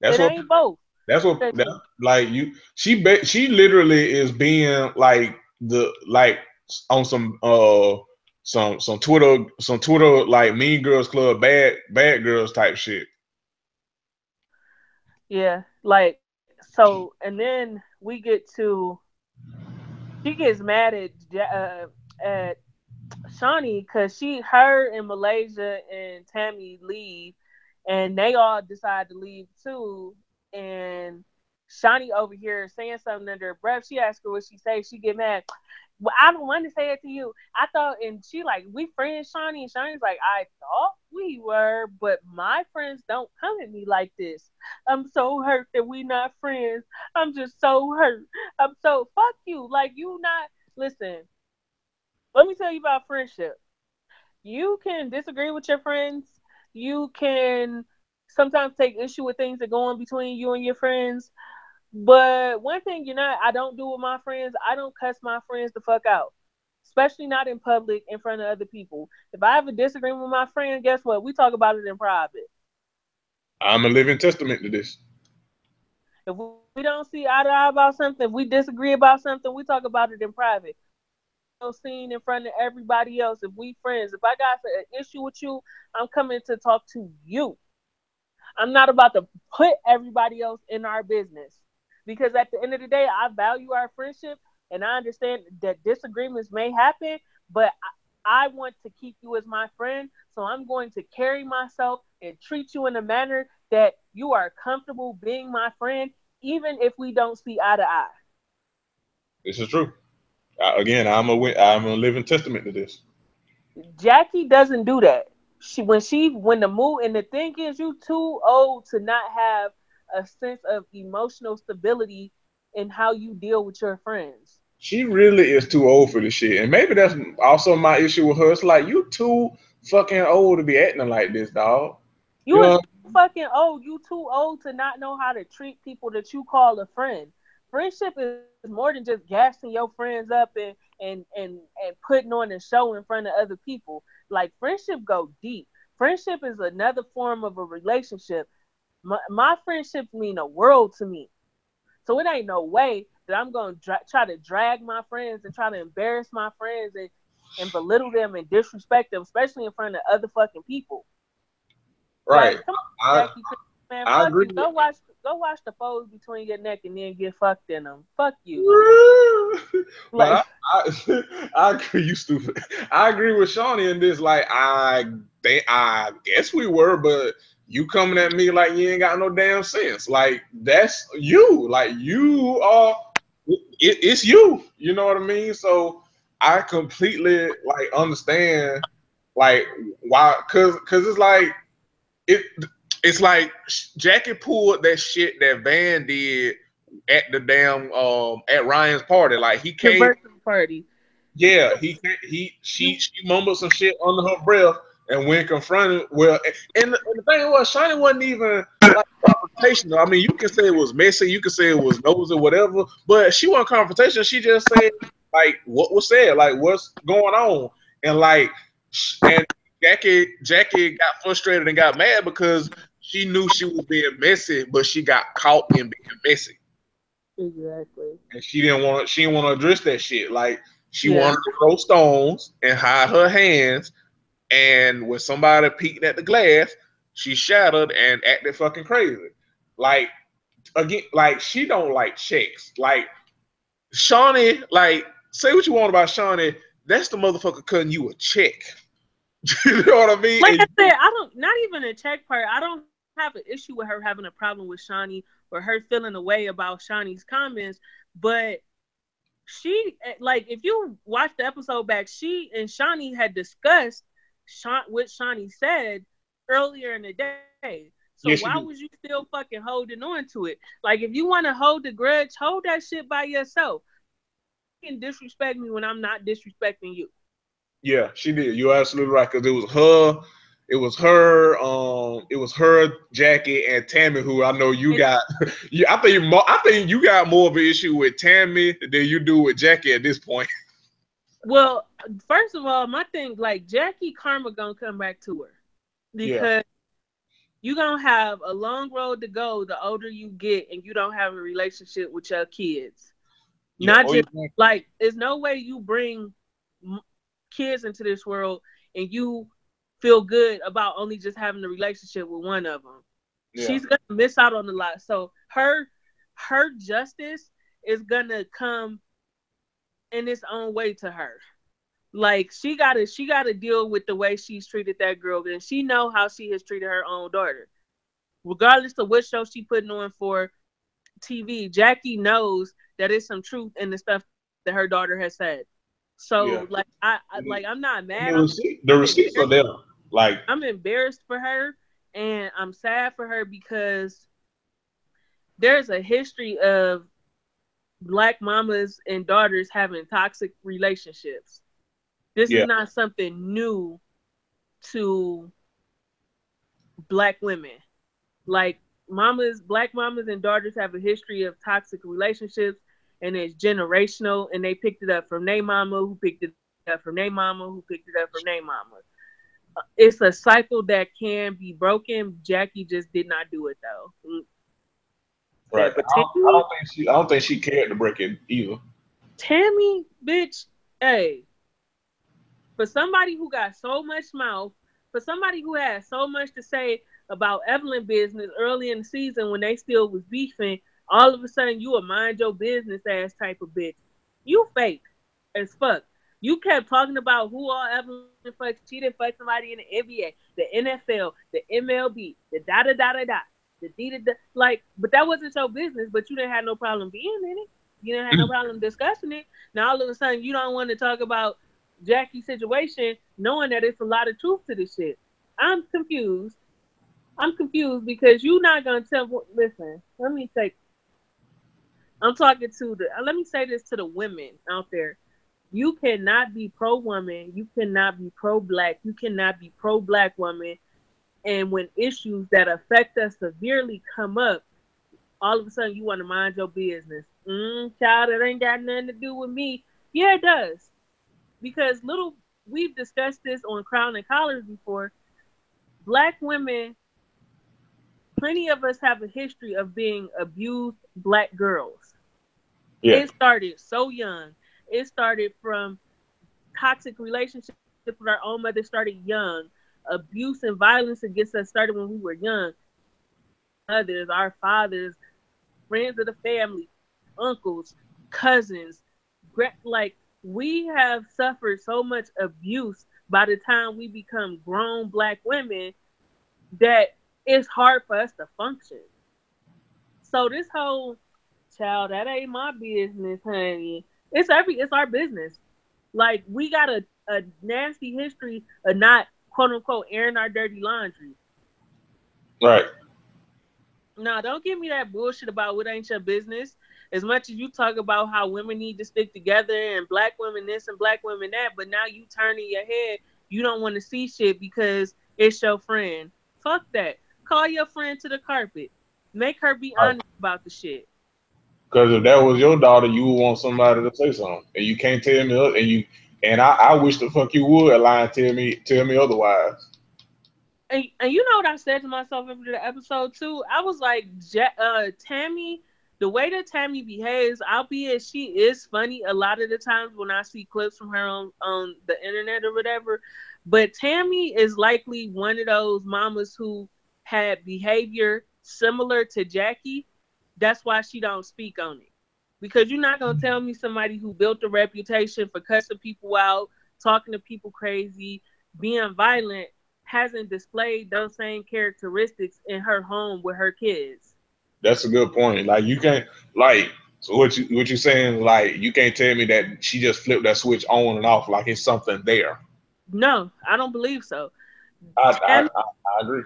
That's It what ain't both. that's what 'Cause that like you she literally is being like the like on some Twitter like Mean Girls Club bad girls type shit. yeah, like so, and then we get to she gets mad at Shawnee because her and Malaysia and Tammy leave, and they all decide to leave too. And Shawnee over here saying something under her breath. She asks her what she say. She get mad. Well, I don't want to say it to you. I thought, and she like, we friends, Shawnee, and Shawnee's like, I thought we were, but my friends don't come at me like this. I'm so hurt that we not friends. I'm just so hurt. I'm so fuck you. Like you not listen. Let me tell you about friendship. You can disagree with your friends. You can sometimes take issue with things that go on between you and your friends. But one thing I don't do with my friends, I don't cuss my friends the fuck out. Especially not in public in front of other people. If I have a disagreement with my friend, guess what? We talk about it in private. I'm a living testament to this. If we don't see eye to eye about something, if we disagree about something, we talk about it in private. No scene in front of everybody else. If we friends, if I got an issue with you, I'm coming to talk to you. I'm not about to put everybody else in our business because at the end of the day, I value our friendship and I understand that disagreements may happen, but I want to keep you as my friend. So I'm going to carry myself and treat you in a manner that you are comfortable being my friend, even if we don't see eye to eye. This is true. Again, I'm a living testament to this. Jackie doesn't do that. When the move and the thing is, you too old to not have a sense of emotional stability in how you deal with your friends. She really is too old for this shit, and maybe that's also my issue with her. It's like you too fucking old to be acting like this, dog. You You are know, too fucking old. You too old to not know how to treat people that you call a friend. Friendship is more than just gassing your friends up and putting on a show in front of other people. Like friendship go deep. Friendship is another form of a relationship. My friendships mean a world to me. So it ain't no way that I'm gonna try to drag my friends and try to embarrass my friends and and belittle them and disrespect them, especially in front of other fucking people. Right. Like, come on, I Jackie, man, I fuck agree you. with Go watch the folds between your neck and then get fucked in them. Fuck you. but Like, I agree. You stupid. I agree with Shawnee in this. Like I guess we were, but you coming at me like you ain't got no damn sense. Like that's you. Like you are. It's you. You know what I mean? So I completely like understand like why because it's like it it's like Jackie pulled that shit that Van did at the damn at Ryan's party. Like he the came, birthday party. yeah, she mumbled some shit under her breath, and when confronted, well, and the thing was, Shiny wasn't even like confrontational. I mean, you can say it was messy, you can say it was nosy, whatever, but she wasn't confrontational. She just said like what was said, like what's going on, and like and Jackie got frustrated and got mad because she knew she was being messy, but she got caught in being messy, Exactly. and she didn't want to address that shit. Like she Yeah. wanted to throw stones and hide her hands. And when somebody peeked at the glass, she shattered and acted fucking crazy. Like again, like she don't like checks. Like Shawnee, like say what you want about Shawnee, that's the motherfucker cutting you a check. You know what I mean? Like I And said, I don't, not even a check part. I don't have an issue with her having a problem with Shawnee or her feeling a way about Shawnee's comments, but like if you watch the episode back, she and Shawnee had discussed what Shawnee said earlier in the day. So why yes, was you you do. still fucking holding on to it? Like if you want to hold the grudge, hold that shit by yourself. You can disrespect me when I'm not disrespecting you. Yeah, she did. You're absolutely right because it was her. It was her, Jackie, and Tammy, who I know you And, got. Yeah, I think you got more of an issue with Tammy than you do with Jackie at this point. well, first of all, my thing, like Jackie karma gonna come back to her Yeah, because you're gonna have a long road to go the older you get and you don't have a relationship with your kids. yeah. Not Oh, yeah. just like there's no way you bring kids into this world and you feel good about only just having a relationship with one of them. Yeah. She's gonna miss out on a lot. So her justice is gonna come in its own way to her. Like she gotta deal with the way she's treated that girl, and she know how she has treated her own daughter. Regardless of what show she putting on for TV, Jackie knows that it's some truth in the stuff that her daughter has said. So Yeah. like like I'm not mad. The I'm receipts are embarrassed. there. Like, I'm embarrassed for her, and I'm sad for her because there's a history of black mamas and daughters having toxic relationships. This is yeah, not something new to black women. Like black mamas and daughters have a history of toxic relationships, and it's generational. And they picked it up from their mama, who picked it up from their mama, who picked it up from their mama. It's a cycle that can be broken. Jackie just did not do it though. right. That, but I don't think she cared to break it either. Tammy, bitch, hey, for somebody who got so much mouth, for somebody who had so much to say about Evelyn business early in the season when they still was beefing, all of a sudden you a mind your business ass type of bitch. You fake as fuck. You kept talking about who all Evelyn fucked. She didn't fuck somebody in the NBA, the NFL, the MLB, the da da da da da, the d da da. Like, but that wasn't your business. But you didn't have no problem being in it. You didn't have no problem discussing it. Now all of a sudden you don't want to talk about Jackie's situation, knowing that it's a lot of truth to this shit. I'm confused. I'm confused because you're not gonna tell. Listen, let me take. I'm talking to the. Let me say this to the women out there. You cannot be pro woman. You cannot be pro black. You cannot be pro black woman. And when issues that affect us severely come up, all of a sudden you want to mind your business. Child, it ain't got nothing to do with me. Yeah, it does. Because we've discussed this on Crown and Collars before. Black women, plenty of us have a history of being abused black girls. Yeah. It started so young. It started from toxic relationships with our own mother started young. Abuse and violence against us started when we were young. Our mothers, our fathers, friends of the family, uncles, cousins, like we have suffered so much abuse by the time we become grown black women that it's hard for us to function. So this whole child, that ain't my business, honey. It's our business. Like we got a nasty history of not quote unquote airing our dirty laundry. Right. No, don't give me that bullshit about what ain't your business. As much as you talk about how women need to stick together and black women this and black women that, but now you turning your head, you don't want to see shit because it's your friend. Fuck that. Call your friend to the carpet. Make her be Right. honest about the shit. Because if that was your daughter, you would want somebody to say something, and you can't tell me, and I wish the fuck you would lie and tell me otherwise. And you know what I said to myself after the episode too? I was like, Tammy, the way that Tammy behaves, albeit she is funny a lot of the times when I see clips from her on the internet or whatever, but Tammy is likely one of those mamas who had behavior similar to Jackie. That's why she don't speak on it. Because you're not gonna tell me somebody who built a reputation for cussing people out, talking to people crazy, being violent hasn't displayed those same characteristics in her home with her kids. That's a good point. Like you can't like so what you saying like you can't tell me that she just flipped that switch on and off like it's something there. No, I don't believe so. I I, Tammy, I, I agree.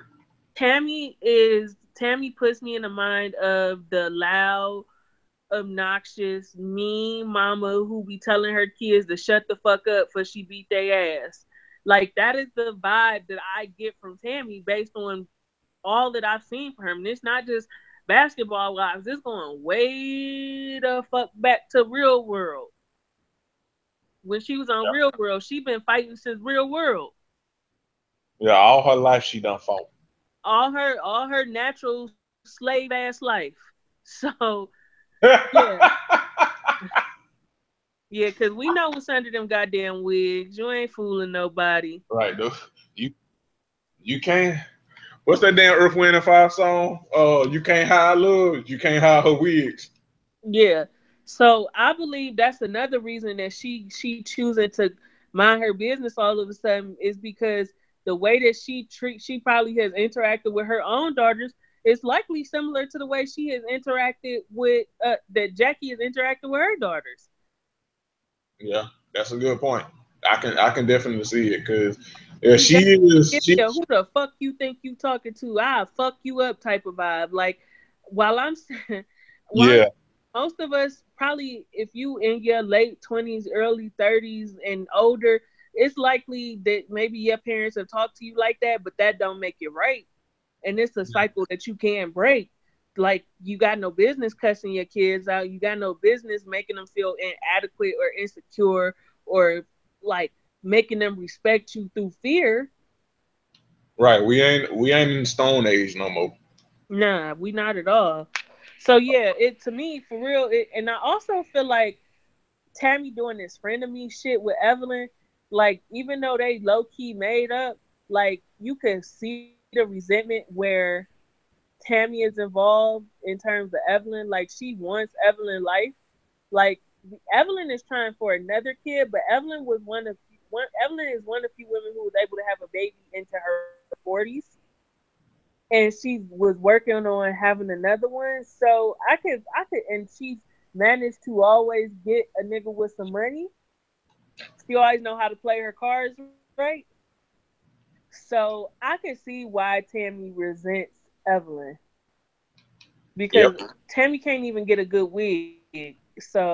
Tammy puts me in the mind of the loud, obnoxious, mean mama who be telling her kids to shut the fuck up for she beat their ass. Like that is the vibe that I get from Tammy based on all that I've seen from her. And it's not just basketball wives. It's going way the fuck back to real world. When she was on Yeah, Real World, she been fighting since Real World. yeah. All her life she done fought. All her natural slave ass life. So yeah, yeah, cause we know what's under them goddamn wigs. You ain't fooling nobody. Right, though. You can't. What's that damn Earth, Wind and Fire song? You can't hide love. You can't hide her wigs. Yeah. So I believe that's another reason that she choosing to mind her business all of a sudden is because the way that she probably has interacted with her own daughters is likely similar to the way she has interacted with that Jackie has interacted with her daughters. Yeah, that's a good point. I can definitely see it because yeah, She got she who the fuck you think you talking to? I fuck you up type of vibe. Like while I'm while yeah, most of us probably if you in your late 20s, early 30s and older, it's likely that maybe your parents have talked to you like that, but that don't make it right. And it's a cycle that you can't break. Like you got no business cussing your kids out. You got no business making them feel inadequate or insecure or like making them respect you through fear. right. We ain't in Stone Age no more. Nah, we not at all. So yeah, it to me for real. And I also feel like Tammy doing this friend of me shit with Evelyn, like even though they low key made up, like you can see the resentment where Tammy is involved in terms of Evelyn. Like she wants Evelyn life. Like Evelyn is trying for another kid, but Evelyn is one of the few women who was able to have a baby into her 40s, and she was working on having another one. So and she's managed to always get a nigga with some money. She always know how to play her cards right. So I can see why Tammy resents Evelyn because Yep. Tammy can't even get a good wig. So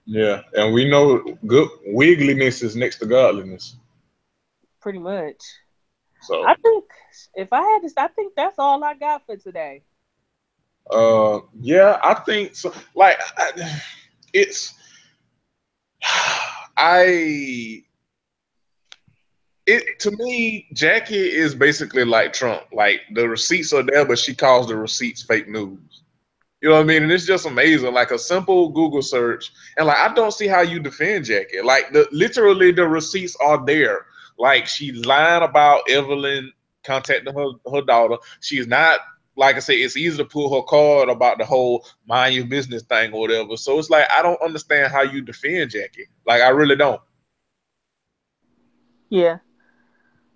Yeah, and we know good wiggliness is next to godliness. pretty much, I So, think if I had to, I think that's all I got for today. yeah, I think so. Like, it's I it to me, Jackie is basically like Trump. Like the receipts are there, but she calls the receipts fake news. You know what I mean? And it's just amazing. Like a simple Google search, and like I don't see how you defend Jackie. Like literally the receipts are there. Like she's lying about Evelyn contacting her daughter. She's not, like I said, it's easy to pull her card about the whole mind your business thing or whatever. So it's like I don't understand how you defend Jackie. Like I really don't. Yeah,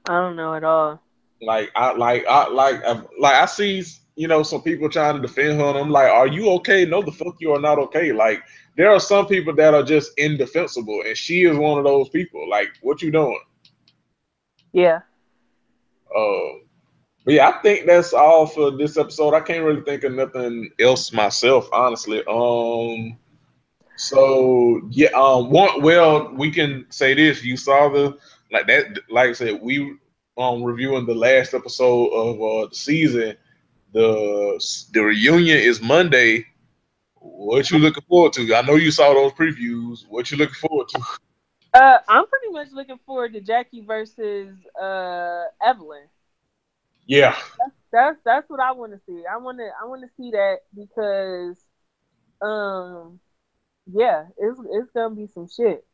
I don't know at all. Like I see, some people trying to defend her, and I'm like, are you okay? No, the fuck you are not okay. Like there are some people that are just indefensible, and she is one of those people. Like, what you doing? Yeah, Uh, but yeah, I think that's all for this episode. I can't really think of nothing else myself, honestly. So yeah, we can say this. You saw the like that, like I said, we reviewing the last episode of the season. The reunion is Monday. What you looking forward to? I know you saw those previews. What you looking forward to? I'm pretty much looking forward to Jackie versus Evelyn. Yeah. That's what I want to see. I want to see that because um yeah, it's gonna be some shit.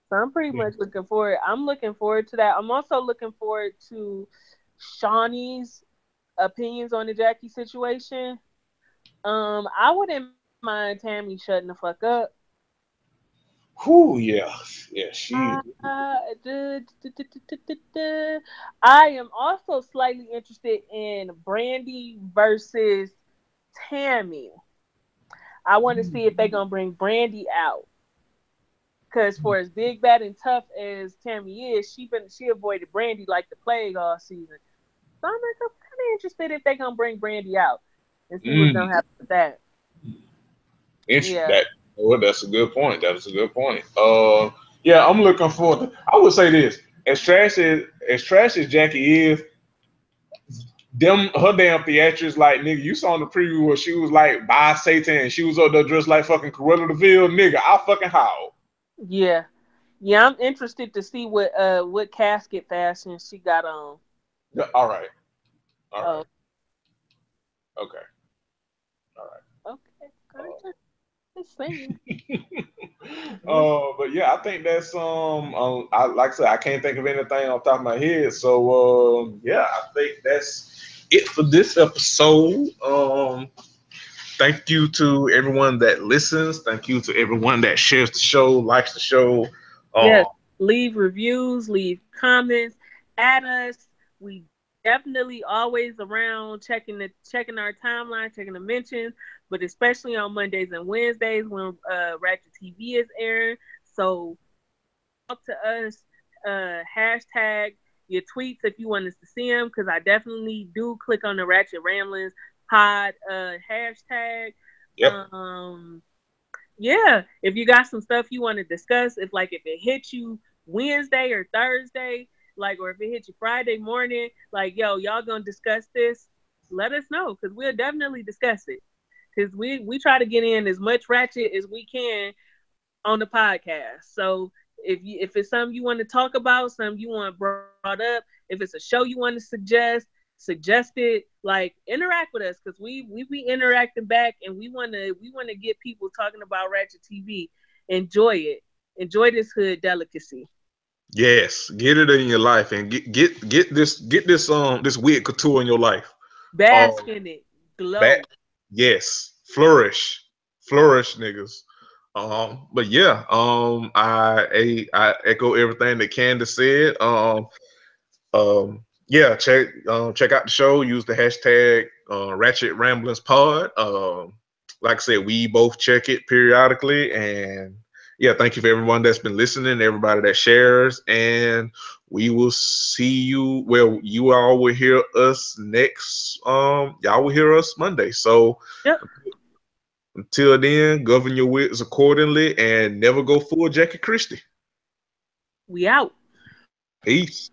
So I'm pretty much looking forward. I'm looking forward to that. I'm also looking forward to Shawnee's opinions on the Jackie situation. I wouldn't mind Tammy shutting the fuck up. Whew, yeah. Yeah, she. I am also slightly interested in Brandy versus Tammy. I want to see if they're gonna bring Brandy out. Cause for as big, bad, and tough as Tammy is, she avoided Brandy like the plague all season. So I'm kind of interested if they're gonna bring Brandy out and see what's Mm, gonna happen with that. Yeah. that. Well, that's a good point. That is a good point. Yeah, I'm looking forward. I would say this: as trash as Jackie is, them her damn theatrics, like nigga, you saw in the preview where she was like by Satan, and she was up there dressed like fucking Cruella de Vil, nigga. I fucking howl. Yeah. Yeah, I'm interested to see what casket fashion she got on. Yeah, all right, all right, Oh, okay, all okay. I'm right. just saying. Just But yeah, I think that's I like I said, I can't think of anything off the top of my head. So yeah, I think that's it for this episode. Thank you to everyone that listens. Thank you to everyone that shares the show, likes the show. Um, yes. Leave reviews, leave comments, add us. We definitely always around checking our timeline, checking the mentions, but especially on Mondays and Wednesdays when Ratchet TV is airing. So talk to us. Hashtag your tweets if you want us to see them, because I definitely do click on the Ratchet Ramblings pod hashtag. yep, Um, yeah, if you got some stuff you want to discuss, if it hit you Wednesday or Thursday, like, or if it hit you Friday morning, like, yo, y'all gonna discuss this, let us know, because we'll definitely discuss it, because we try to get in as much ratchet as we can on the podcast. So if it's something you want to talk about, something you want brought up, if it's a show you want to suggest it. Like, interact with us, because we be interacting back, and we want to get people talking about Ratchet TV. Enjoy it. Enjoy this hood delicacy. yes, get it in your life and get this wig couture in your life. Um, Bask in it. back, Glow. yes, flourish, niggas. But yeah, I echo everything that Candace said. Yeah, check out the show. Use the hashtag Ratchet Ramblings Pod. Like I said, we both check it periodically, and yeah, thank you for everyone that's been listening, everybody that shares, and we will see you. Well, you all will hear us next. Y'all will hear us Monday. So Yep. until then, govern your wits accordingly, and never go full Jackie Christie. We out. Peace.